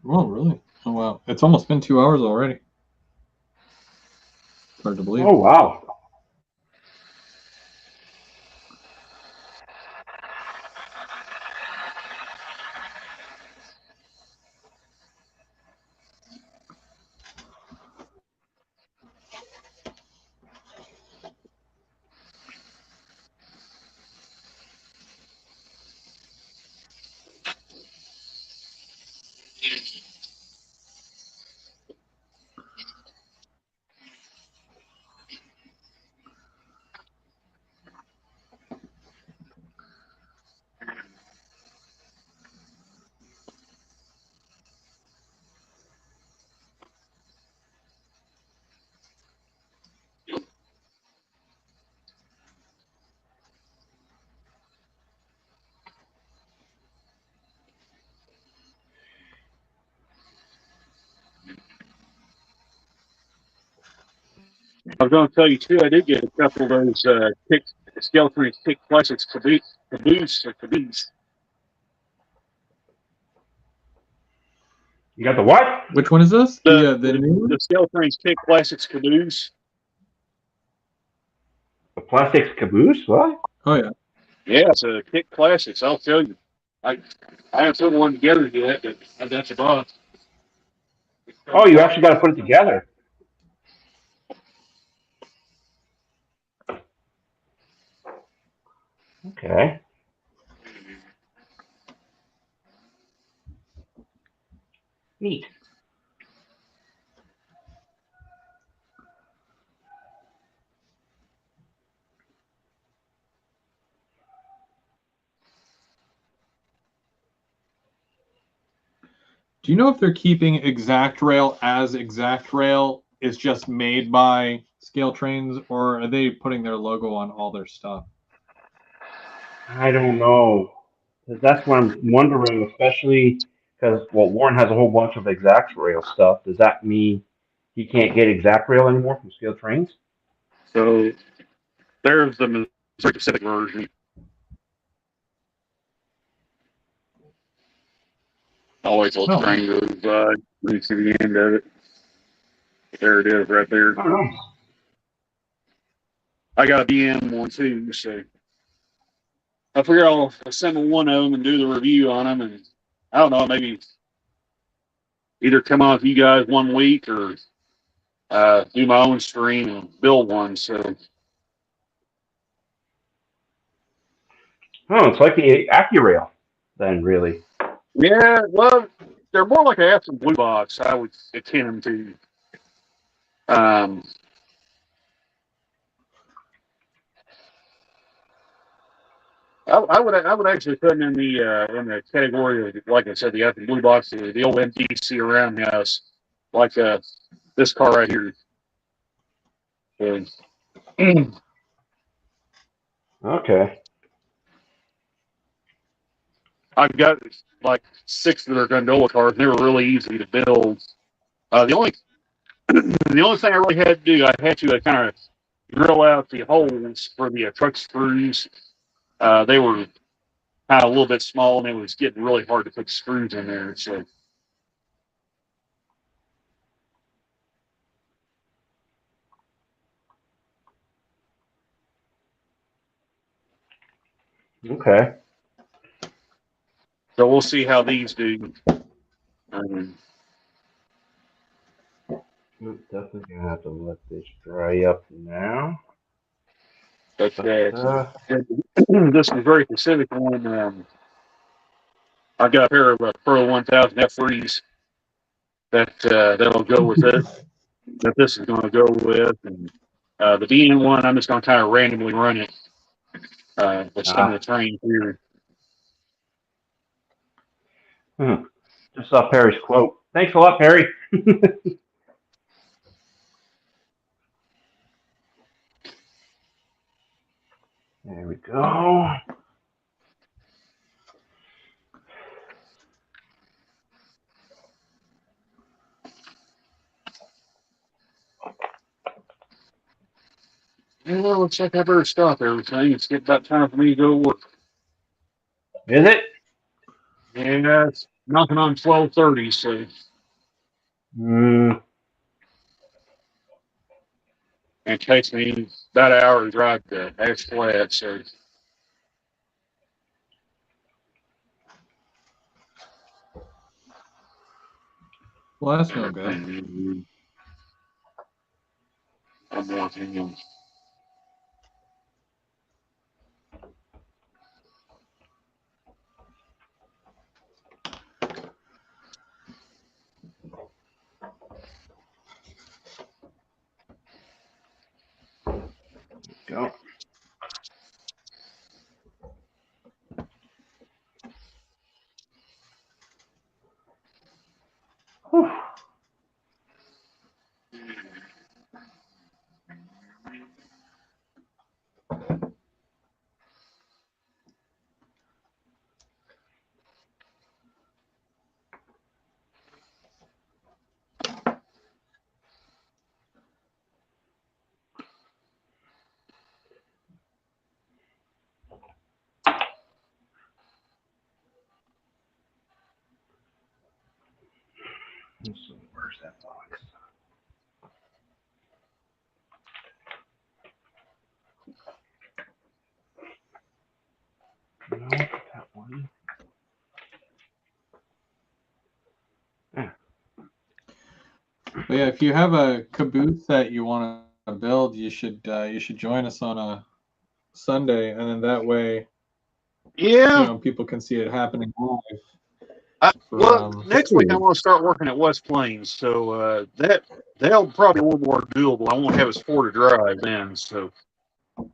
Well, really? Oh, wow. It's almost been 2 hours already. It's hard to believe. Oh, wow. I was going to tell you too. I did get a couple of those skeleton kick classics caboose. You got the what? Which one is this? The new one? The skeleton kick classics caboose. The plastics caboose? What? Oh yeah. Yeah, it's a kick classics. I'll tell you. I I haven't put one together yet, but that's a box. Oh, you actually got to put it together. Okay. Neat. Do you know if they're keeping Exact Rail as Exact Rail is just made by Scale Trains, or are they putting their logo on all their stuff? I don't know. That's what I'm wondering, especially because, well, Warren has a whole bunch of exact rail stuff. Does that mean he can't get exact rail anymore from Scale Trains? So there's the Missouri Pacific version. I'll wait till the Oh, train goes by. Let me see the end of it. There it is, right there. I don't know. I got a BM one too, so I figure I'll assemble one of them and do the review on them, and I don't know, maybe either come on with you guys one week or do my own stream and build one. So Oh, it's like the AccuRail, then, really. yeah, well, they're more like a Aston Blue Box. I would akin them to. Um, I would actually put them in the category of, like I said, the Aston Blue Box, the old MTC around house, like this car right here. So, Okay. I've got like 6 that are gondola cars, and they were really easy to build. The only the only thing I really had to do, I had to kind of drill out the holes for the truck screws. They were kind of a little bit small, and it was getting really hard to put screws in there. So Okay. we'll see how these do. Um, Definitely going to have to let this dry up now. but Uh, this is very specific one. I've got a pair of Pro 1000 F3s that'll go with it. That this is going to go with, and the BN one, I'm just going to kind of randomly run it with some of the trains here. just saw Perry's quote. Thanks a lot, Perry. There we go. Well, looks like I better stop everything. It's getting about time for me to go to work. Is it? Yeah, it's knocking on 12:30, so Mm, it takes me about an hour to drive to Ash Flat. So well, that's no good. I'm working. go. Whew. Where's that box? No, that one. But yeah, if you have a caboose that you want to build, you should join us on a Sunday, and then that way, Yeah. people can see it happening live. Well, next week I want to start working at West Plains, so that'll probably be a little more doable. I won't have as far to drive then, so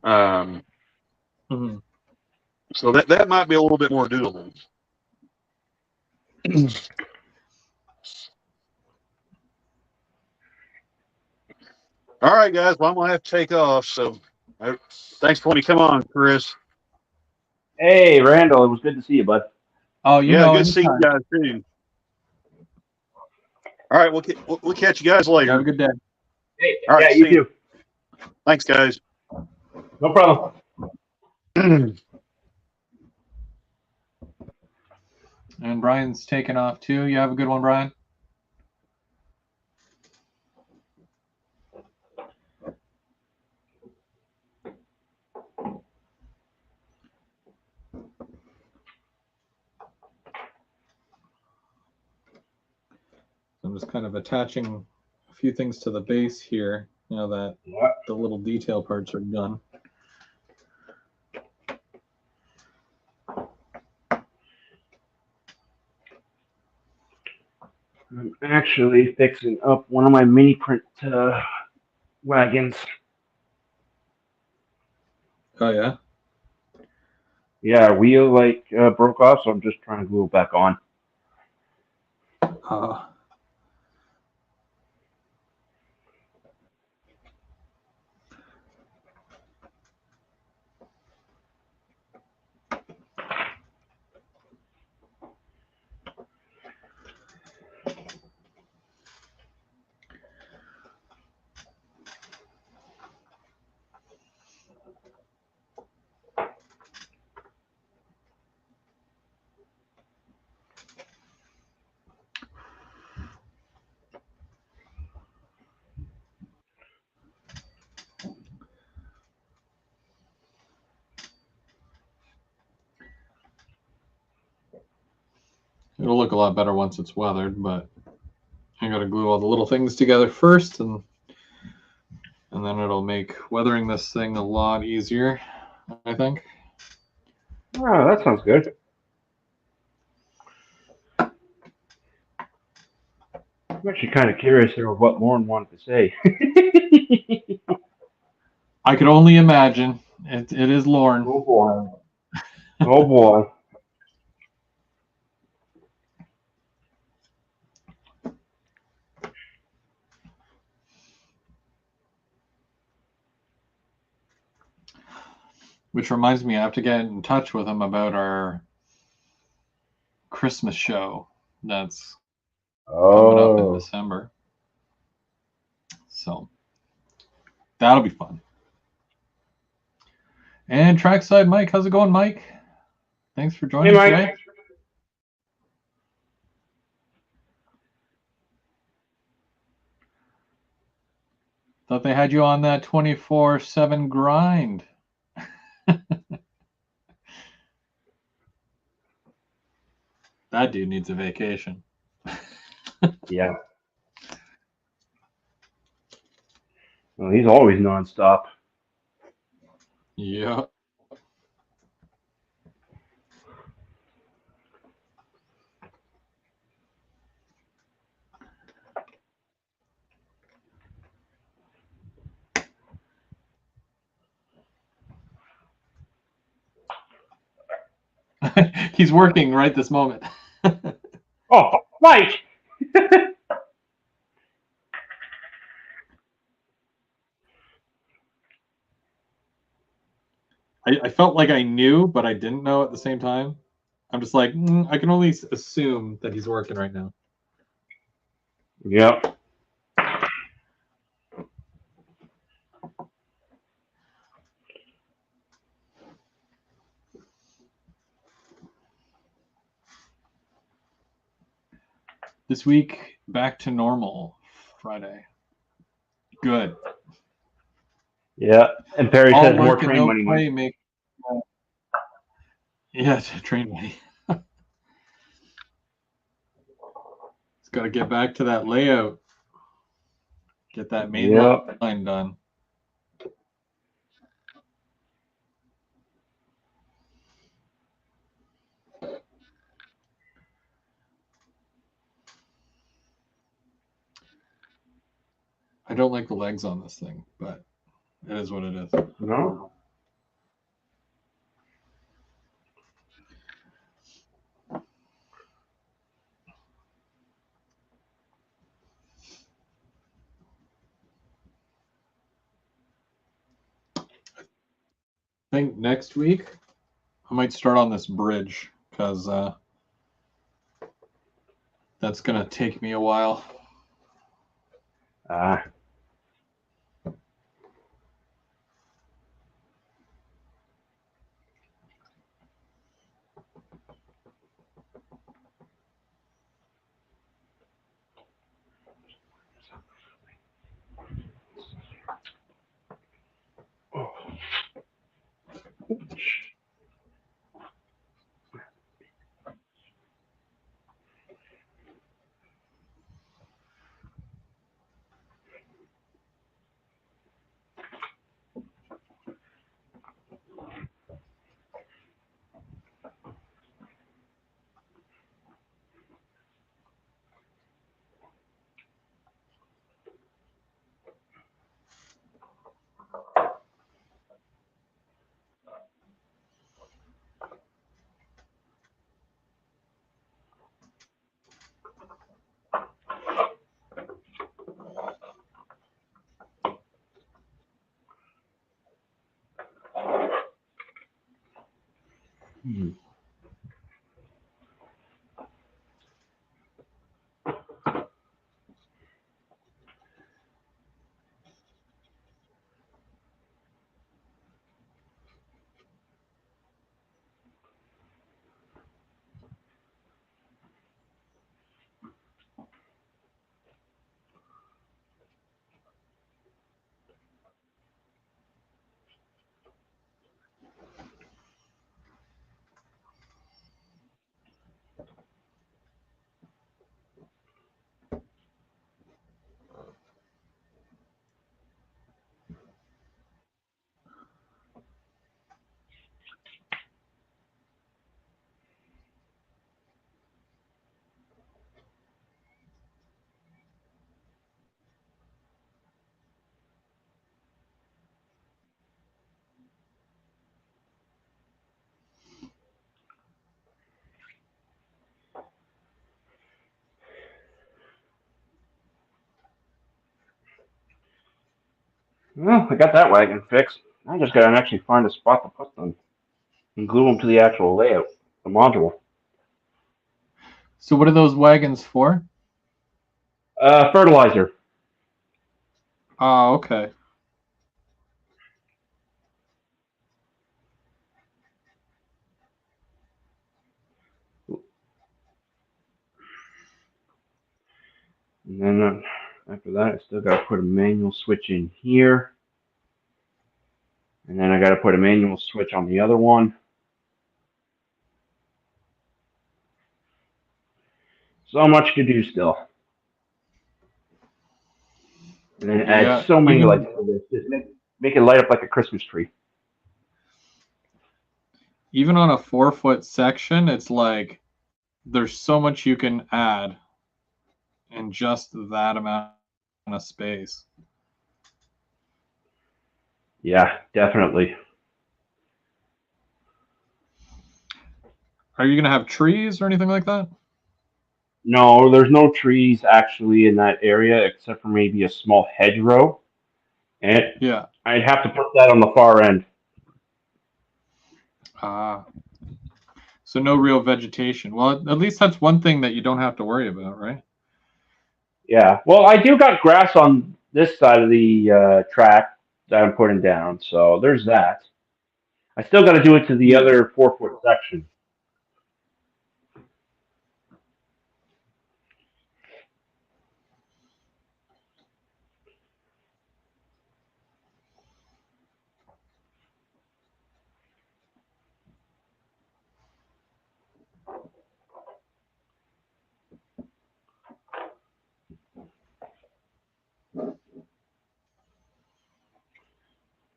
Mhm. so that might be a little bit more doable. All right, guys. Well, I'm gonna have to take off. So, thanks for letting me come on, Chris. Hey, Randall, it was good to see you, bud. Oh, Yeah, good to see you anytime. guys too. All right, we'll catch you guys later. Have a good day. Hey, All right, yeah, you too. Thanks, guys. No problem. And Brian's taking off too. You have a good one, Brian. I'm just kind of attaching a few things to the base here, that the little detail parts are done. I'm actually fixing up one of my mini print wagons. Oh, yeah? Yeah, wheel broke off, so I'm just trying to glue it back on. It'll look a lot better once it's weathered, but I got to glue all the little things together first, and then it'll make weathering this thing a lot easier, I think. Oh, that sounds good. I'm actually kind of curious here of what Lauren wanted to say. I could only imagine. It is Lauren. Oh boy. Oh boy. Which reminds me, I have to get in touch with him about our Christmas show that's coming up in December. So that'll be fun. And Trackside Mike, how's it going, Mike? Thanks for joining today. Thought they had you on that 24/7 grind. That dude needs a vacation. Yeah. Well, he's always nonstop. Yeah. He's working right this moment. Oh, Mike! I felt like I knew, but I didn't know at the same time. I'm just like, I can only assume that he's working right now. Yep. This week back to normal Friday. Good. Yeah. And Perry All says more work and train no money. play make. Yeah, train money. It's got to get back to that layout. Get that main Yep. line done. I don't like the legs on this thing, but it is what it is. No. I think next week I might start on this bridge because that's going to take me a while. Well, I got that wagon fixed. I just gotta actually find a spot to put them and glue them to the actual layout, the module. So what are those wagons for? Fertilizer. Oh, okay. And then after that, I still gotta put a manual switch in here. And then I gotta put a manual switch on the other one. So much to do still. And then add Yeah, so many lights even to this. Just make it light up like a Christmas tree. even on a 4-foot section, it's like there's so much you can add in just that amount of space. Yeah, definitely. Are you gonna have trees or anything like that? No, there's no trees actually in that area except for maybe a small hedgerow. And Yeah. I'd have to put that on the far end. Ah. So no real vegetation. Well, at least that's one thing that you don't have to worry about, right? Yeah. Well, I do got grass on this side of the track that I'm putting down, so there's that. I still got to do it to the Yeah. other 4-foot section.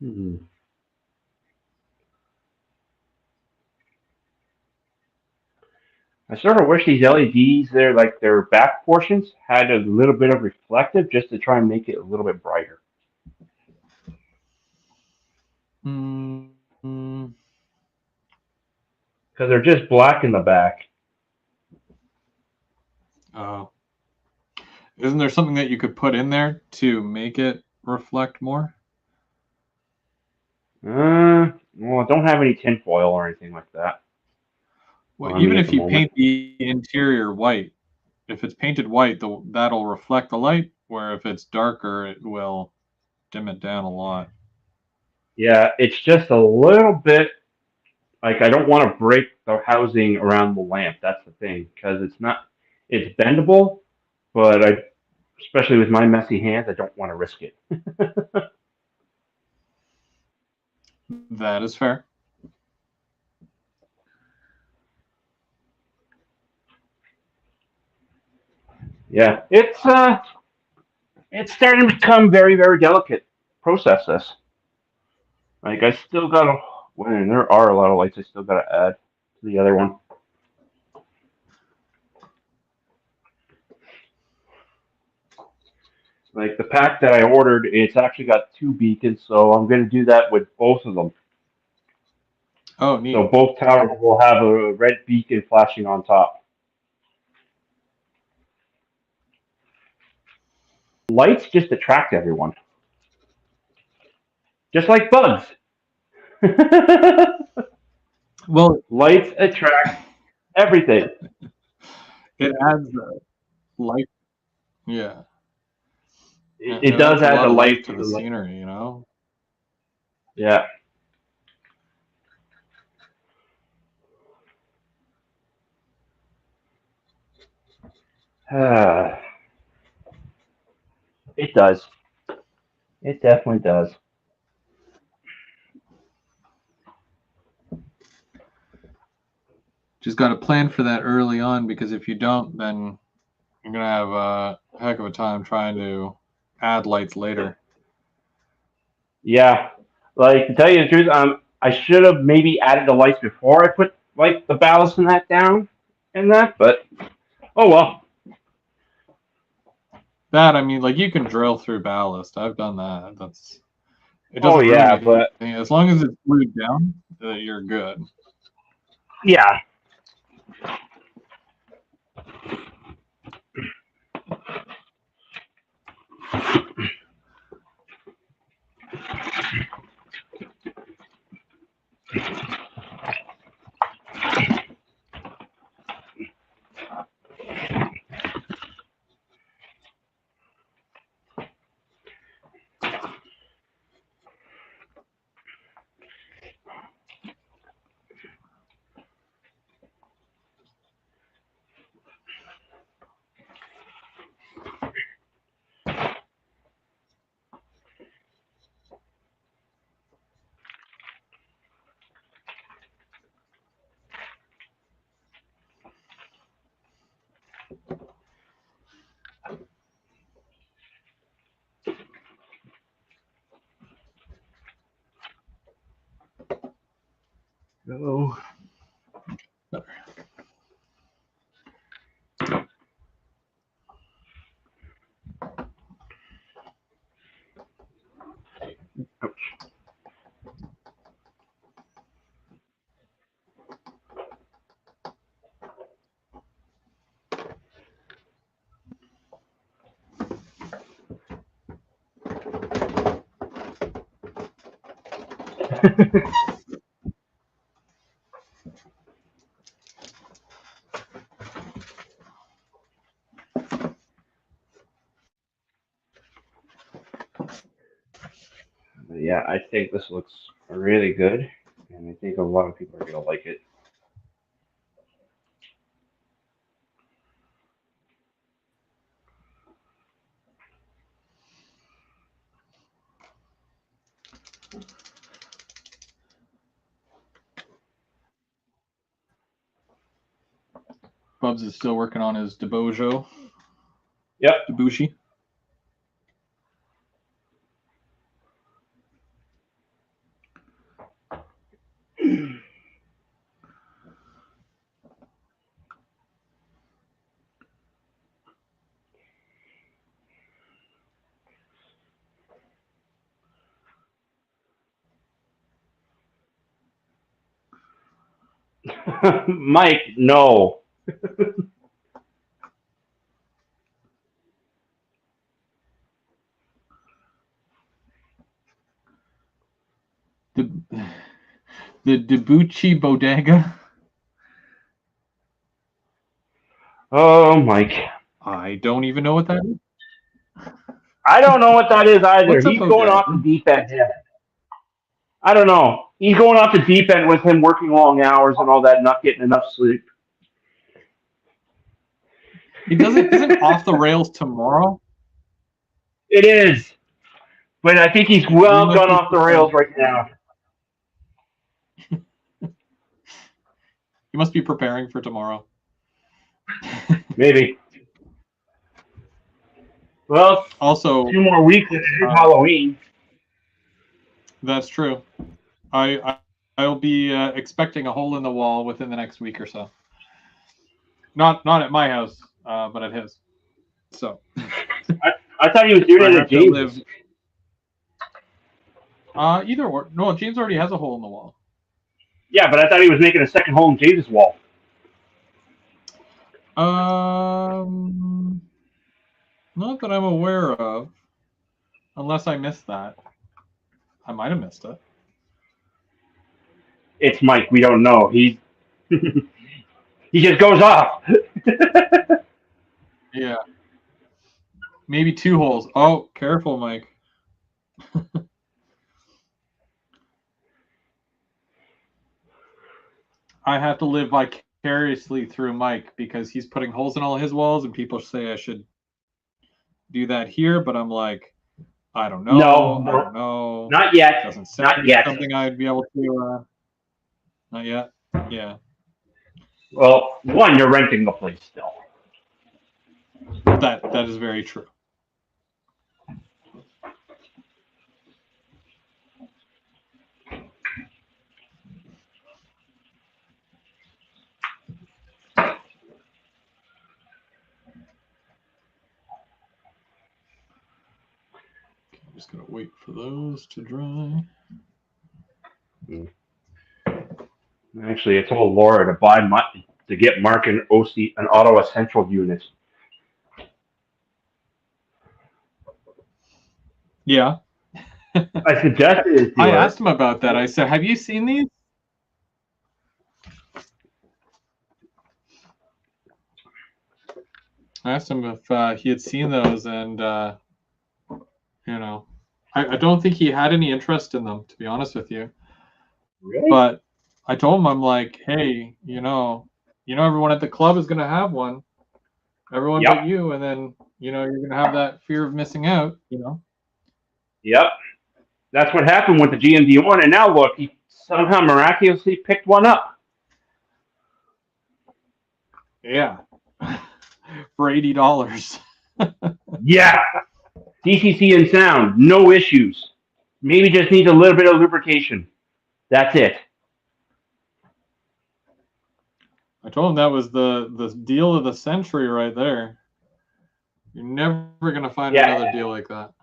Hmm. I sort of wish these LEDs, their back portions, had a little bit of reflective just to try and make it a little bit brighter. Mm, Because they're just black in the back. oh, isn't there something that you could put in there to make it reflect more? Well, I don't have any tinfoil or anything like that Well, on me even at the if you moment. paint the interior white, if it's painted white, that'll reflect the light, where if it's darker, it will dim it down a lot. Yeah, it's just a little bit like I don't want to break the housing around the lamp. That's the thing, because it's bendable, but especially with my messy hands, I don't want to risk it. That is fair. Yeah, it's starting to become very, very delicate. Process this. Like I still gotta. When there are a lot of lights, I still gotta add to the other one. Like the pack that I ordered, it's actually got two beacons, so I'm gonna do that with both of them. Oh, So neat. both towers will have a red beacon flashing on top. Lights just attract everyone, just like bugs. Well, Lights attract everything. it adds light. Yeah, It it does adds a add lot the of life life to to the the light. scenery, you know? Yeah. It does. It definitely does. Just got to plan for that early on, because if you don't, then you're gonna have a heck of a time trying to add lights later. Yeah. Like to tell you the truth, I should have maybe added the lights before I put like the ballast and that down and that, but oh well. That, I mean, like, you can drill through ballast. I've done that. It Oh doesn't ruin yeah, anything but as long as it's glued down. You're good. yeah. Oh. Yeah, I think this looks really good, and I think a lot of people are gonna like it. Bubs is still working on his Yep. Debushi. Mike, no. The the Debucci Bodega. Oh, Mike. I don't even know what that is. I don't know what that is either. What's a He's going bodega? off the deep end. Yeah. I don't know. He's going off the deep end with him working long hours and all that, not getting enough sleep. He doesn't isn't off the rails tomorrow. It is. But I think he's We well must gone be off the rails right now. You must be preparing for tomorrow. Maybe. Well, Also, 2 more weeks and it is Halloween. that's true. I'll be expecting a hole in the wall within the next week or so. Not at my house, but at his. So I thought he was doing I it have at to live. James. Either or. No, James already has a hole in the wall. Yeah, but I thought he was making a second hole in James's wall. Not that I'm aware of, unless I missed that. I might have missed it. It's Mike. We don't know. He he just goes off. Yeah. Maybe 2 holes. Oh, careful, Mike. I have to live vicariously through Mike because he's putting holes in all his walls, and people say I should do that here, but I'm like, I don't know. No, I don't know. not yet. It doesn't sound Not yet. something I'd be able to. Not yet. Yeah. Well, one, you're renting the place still. That is very true. I'm just gonna wait for those to dry. Actually, I told Laura to get Mark an Ottawa Central unit. Yeah. I suggested it to I her. asked him about that. I said, "Have you seen these?" I asked him if he had seen those, and I don't think he had any interest in them, to be honest with you. Really? But I told him, I'm like, hey, everyone at the club is gonna have one, everyone Yep. but you, and then you're gonna have that fear of missing out. Yep. That's what happened with the GMD one, and now look, he somehow miraculously picked one up. Yeah. For $80. Yeah. DCC and sound, no issues. Maybe just needs a little bit of lubrication. That's it. I told him that was the deal of the century right there. You're never gonna find another deal like that.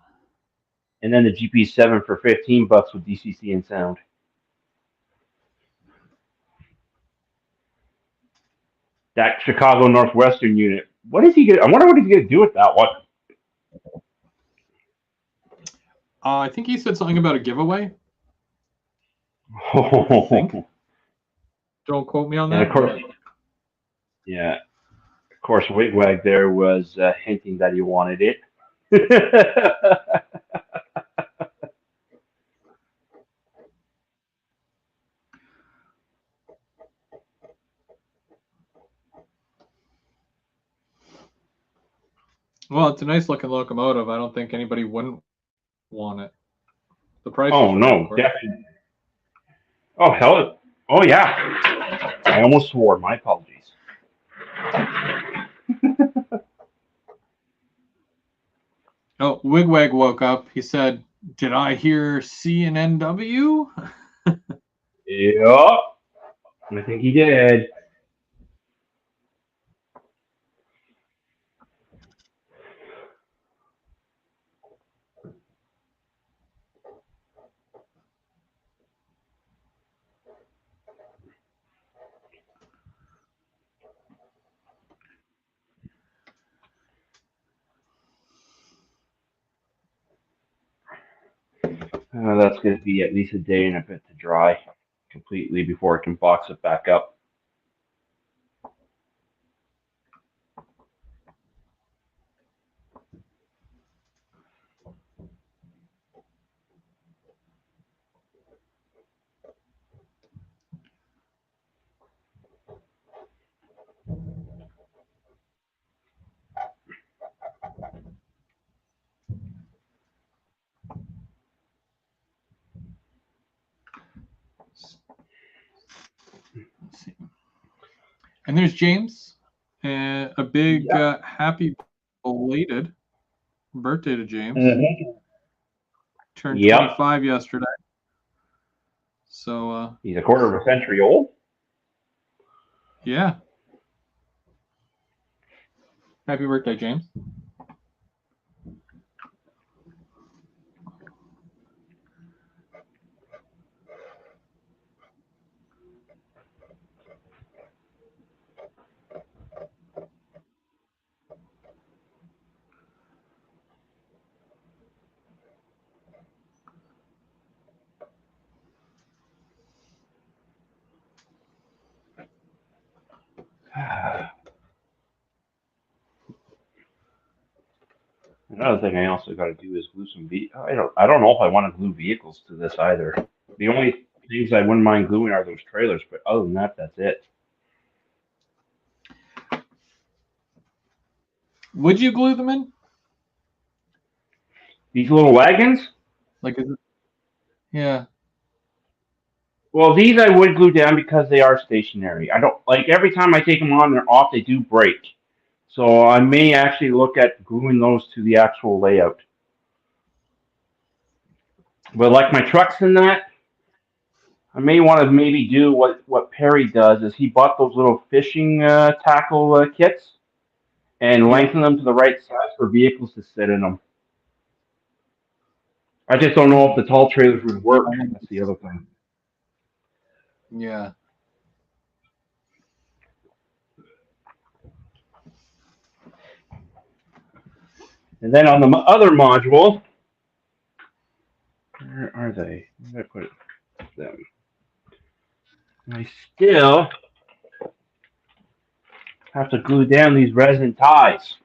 And then the GP7 for $15 with DCC and sound. That Chicago Northwestern unit. What is he gonna? I wonder what he's gonna do with that one. I think he said something about a giveaway. Oh. Don't quote me on that. And of course, yeah. Of course, Wigwag there was hinting that he wanted it. Well, it's a nice looking locomotive. I don't think anybody wouldn't want it. The price. Oh is no, definitely. Oh hell. Oh yeah. I almost swore. My apologies. Oh, Wigwag woke up. He said, "Did I hear CNNW?" Yep. I think he did. That's going to be at least a day and a bit to dry completely before I can box it back up. Let's see. And there's James. A big happy belated birthday to James. Turned 25 yesterday. So he's a quarter of a century old. Yeah. Happy birthday, James. Another thing I also got to do is glue some I don't know if I want to glue vehicles to this either. The only things I wouldn't mind gluing are those trailers, but other than that, that's it. Would you glue them in? These little wagons? Like, is it? Yeah. Well, these I would glue down because they are stationary. I don't like every time I take them on, they're off. They do break, so I may actually look at gluing those to the actual layout. But like my trucks and that, I may want to maybe do what Perry does is he bought those little fishing tackle kits and lengthen them to the right size for vehicles to sit in them. I just don't know if the tall trailers would work. That's the other thing. Yeah. And then on the other module, where are they? Where did I put them? I still have to glue down these resin ties.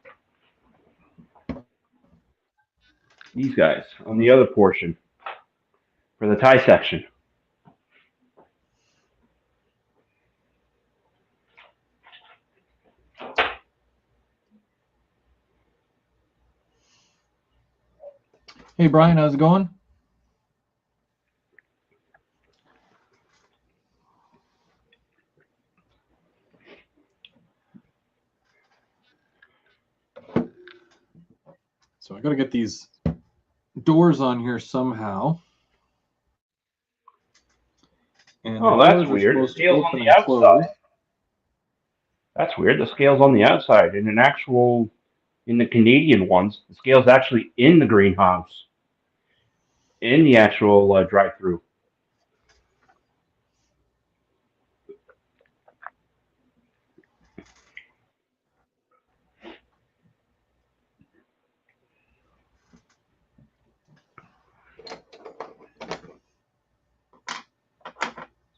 These guys on the other portion for the tie section. Hey, Brian, how's it going? So I got to get these doors on here somehow. And that's weird. The scale's on the outside. That's weird. The scale's on the outside. In the Canadian ones, the scale's actually in the greenhouse, in the actual drive-through.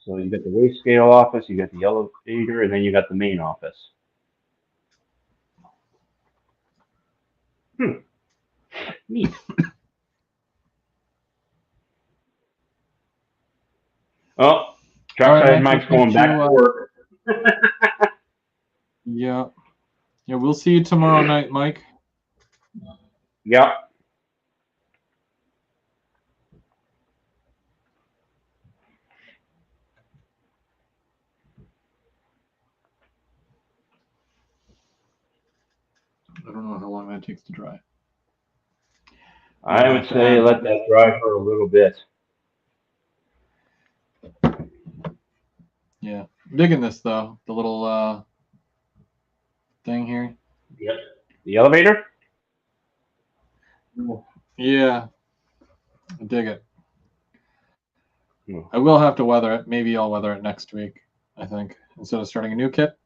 So you got the waste scale office, you got the elevator, and then you got the main office. Neat. Oh, Trackside Mike's going back to work. Yeah. Yeah, we'll see you tomorrow night, Mike. Yeah. I don't know how long that takes to dry. I would say let that dry for a little bit. Yeah. I'm digging this, though. The little thing here. Yep. The elevator? Yeah. I dig it. I will have to weather it. Maybe I'll weather it next week, I think, instead of starting a new kit.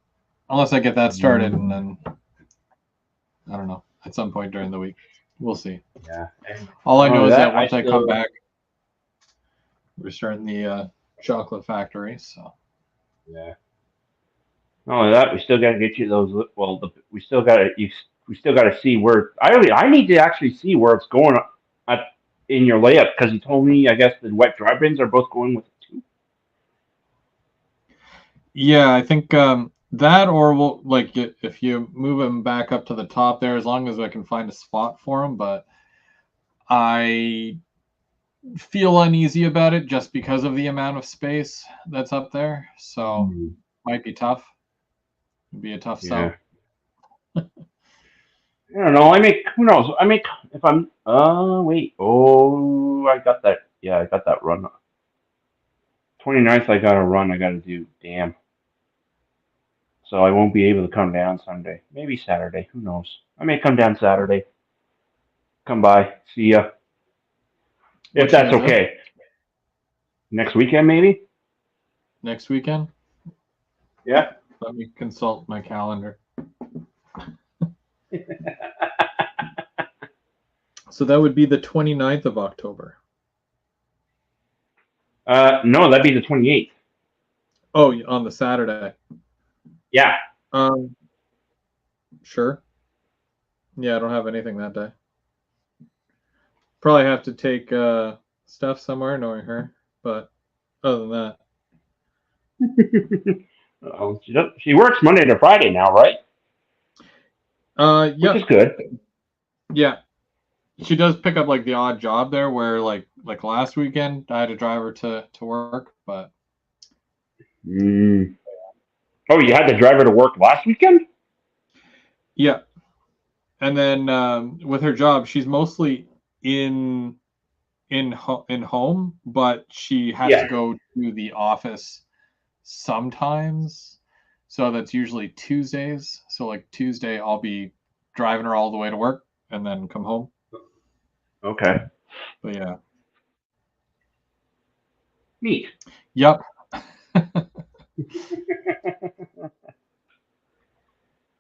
Unless I get that started and then, I don't know, at some point during the week. We'll see. Yeah. All I know is that once I come back. we're starting the chocolate factory. So Yeah. Not only that, we still got to get you those. Well, we still got to we still got to see where. I need to actually see where it's going at in your layup because you told me I guess the wet dry bins are both going with it too. yeah, I think that, or we'll like if you move them back up to the top there, as long as I can find a spot for them. But I feel uneasy about it just because of the amount of space that's up there. So might be tough. It'd be a tough Yeah. sell. I don't know. I make who knows? I make if I'm. Wait. Oh, I got that. Yeah, I got that run. 29th, I got a run. I got to do. Damn. So I won't be able to come down Sunday. Maybe Saturday. Who knows? I may come down Saturday. Come by. See ya. If What you that's gonna do? okay. Next weekend, maybe. Next weekend? Yeah. Let me consult my calendar. So that would be the 29th of October. No, that'd be the 28th. Oh, on the Saturday. Yeah. Sure. Yeah, I don't have anything that day. Probably have to take stuff somewhere, knowing her. But other than that, Oh, she works Monday to Friday now, right? yeah, Which is good. yeah. She does pick up like the odd job there, where like last weekend I had to drive her to work, but Mm. Oh, you had the driver to work last weekend? yeah. And then with her job, she's mostly in home, but she has to Yeah. go to the office sometimes. So that's usually Tuesdays. So like Tuesday, I'll be driving her all the way to work and then come home. Okay. But yeah. Neat. Yep.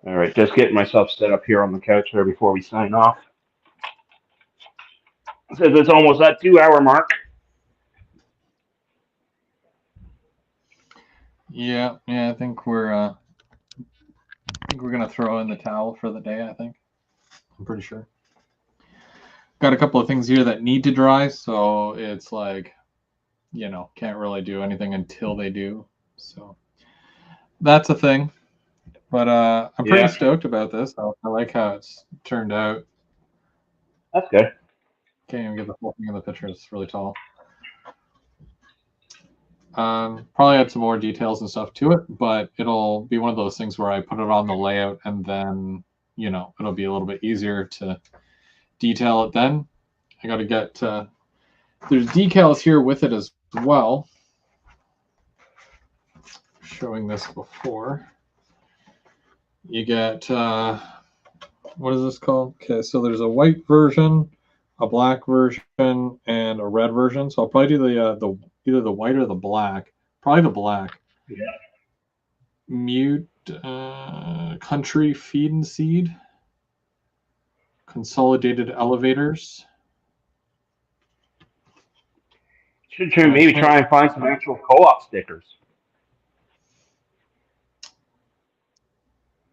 All right, just getting myself set up here on the couch here before we sign off. Says it's almost that 2 hour mark. Yeah. I think we're gonna throw in the towel for the day. I think. I'm pretty sure. Got a couple of things here that need to dry, so it's like, can't really do anything until they do. So that's a thing. But I'm pretty Yeah, stoked about this. I like how it's turned out. that's good. Can't even get the whole thing in the picture. It's really tall. Probably add some more details and stuff to it, but it'll be one of those things where I put it on the layout and then, it'll be a little bit easier to detail it then. I got to get, there's decals here with it as well. Showing this before. You get, what is this called? Okay, so there's a white version, a black version, and a red version. So I'll probably do the either the white or the black. Probably the black. Yeah. Mute country feed and seed. Consolidated elevators. Should maybe try and find some actual co-op stickers.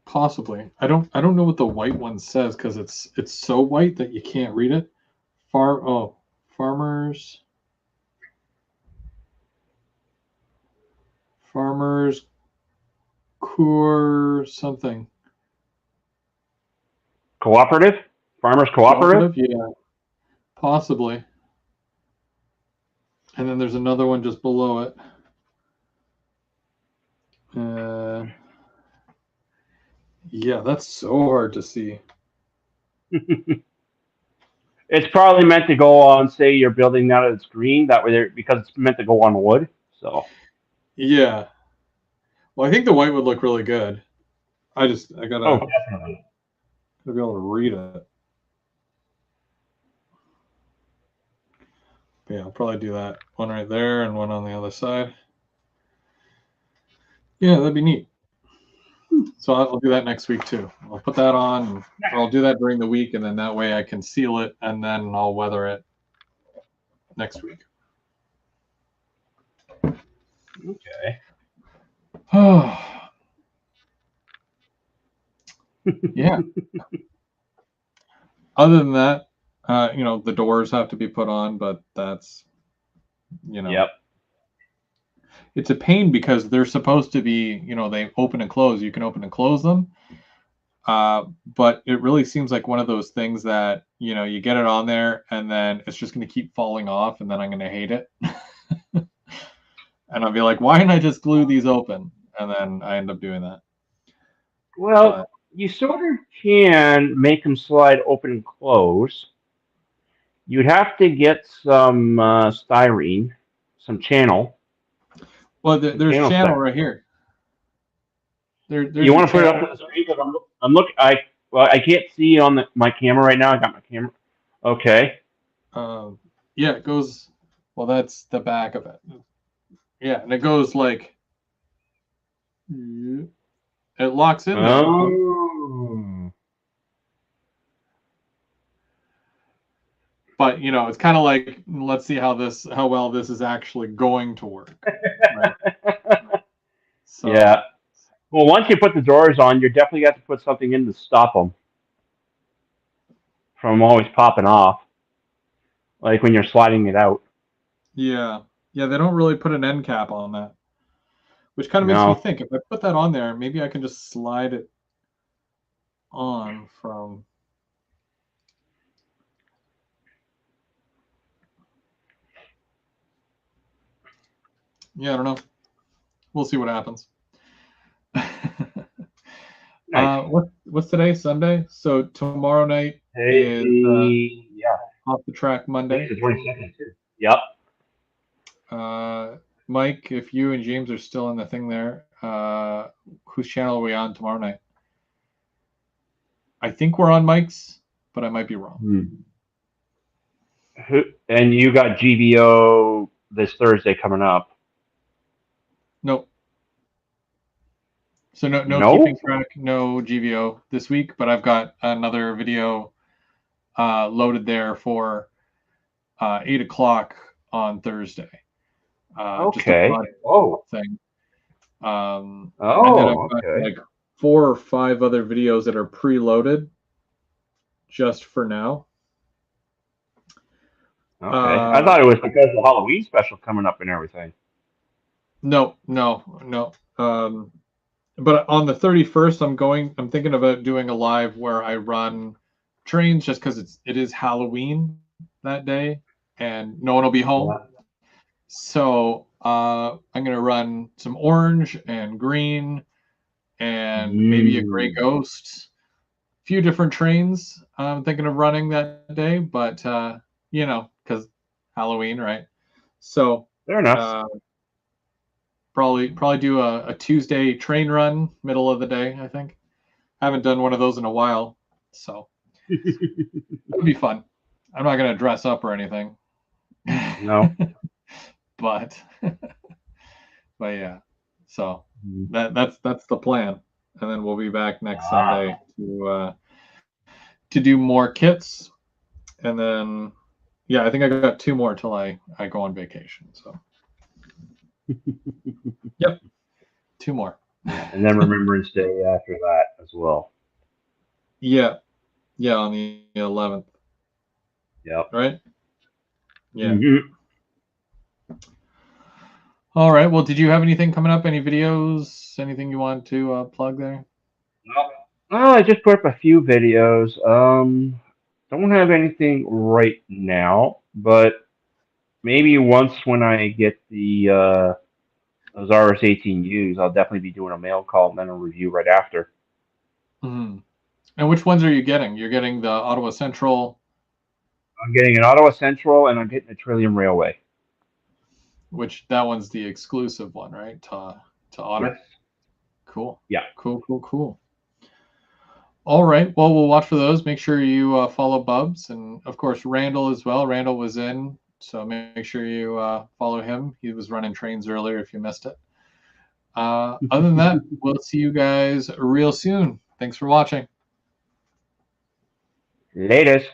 Possibly. I don't know what the white one says because it's so white that you can't read it. Farmers Coor something. Cooperative? Farmers Cooperative? Yeah, possibly. And then there's another one just below it. Yeah, that's so hard to see. It's probably meant to go on, say you're building that it's green, that way because it's meant to go on wood. So Yeah. Well, I think the white would look really good. I gotta definitely. be able to read it. But yeah, I'll probably do that one right there and one on the other side. Yeah, that'd be neat. So I'll do that next week too. I'll put that on, or I'll do that during the week, and then that way I can seal it, and then I'll weather it next week. Okay. Yeah. Other than that, the doors have to be put on, but that's, Yep. it's a pain because they're supposed to be, they open and close. You can open and close them. But it really seems like one of those things that, you get it on there and then it's just going to keep falling off and then I'm going to hate it. And I'll be like, why didn't I just glue these open? And then I end up doing that. Well, But you sort of can make them slide open and close. You'd have to get some styrene, some channel. well, Some there's channel channel styrene. right here. There's You your want to put it up channel. to the screen because I'm looking. I can't see on my camera right now. I got my camera. Okay. Yeah, it goes. Well, that's the back of it. Yeah, and it goes like it locks in there. Oh. But it's kind of like, let's see how well this is actually going to work. Right? So Yeah. Well, once you put the doors on, you definitely got to put something in to stop them from always popping off, like when you're sliding it out. yeah, they don't really put an end cap on that, which kind of makes me No. think if I put that on there, maybe I can just slide it on from. Yeah, I don't know. We'll see what happens. Nice. What's today? Sunday. So tomorrow night is Yeah. Off the Track Monday. Today's the 22nd too. Yep. Mike, if you and James are still in the thing there, whose channel are we on tomorrow night? I think we're on Mike's, but I might be wrong. And you got GVO this Thursday coming up. Nope. So no No? keeping track, no GVO this week, but I've got another video loaded there for 8 o'clock on Thursday. Just a Okay. pod thing. And then Oh, I've got okay. like 4 or 5 other videos that are preloaded just for now. Okay. I thought it was because of the Halloween special coming up and everything. No. But on the 31st, I'm thinking about doing a live where I run trains just because it is Halloween that day and no one will be home. Yeah. So I'm gonna run some orange and green and maybe a gray ghost. A few different trains I'm thinking of running that day, but because Halloween, right? So Fair enough. probably do a Tuesday train run, middle of the day, I think. I haven't done one of those in a while, so it would be fun. I'm not gonna dress up or anything. No. but yeah. So that's the plan. And then we'll be back next Sunday to do more kits. And then I think I got 2 more till I go on vacation. So yep. 2 more. And then Remembrance Day after that as well. Yeah, on the 11th. Yep. Right? Yeah. Mm-hmm. All right. Well, did you have anything coming up? Any videos? Anything you want to plug there? Well, I just put up a few videos. Don't have anything right now, but maybe once when I get the those RS-18Us, I'll definitely be doing a mail call and then a review right after. Mm-hmm. And which ones are you getting? You're getting the Ottawa Central. I'm getting an Ottawa Central, and I'm getting a Trillium Railway. Which that one's the exclusive one, right? To Ottawa. Yes. Cool. Yeah. Cool. All right. Well, we'll watch for those. Make sure you follow Bubs, and of course Randall as well. Randall was in, so make sure you follow him. He was running trains earlier. If you missed it. Other than that, we'll see you guys real soon. Thanks for watching. Latest.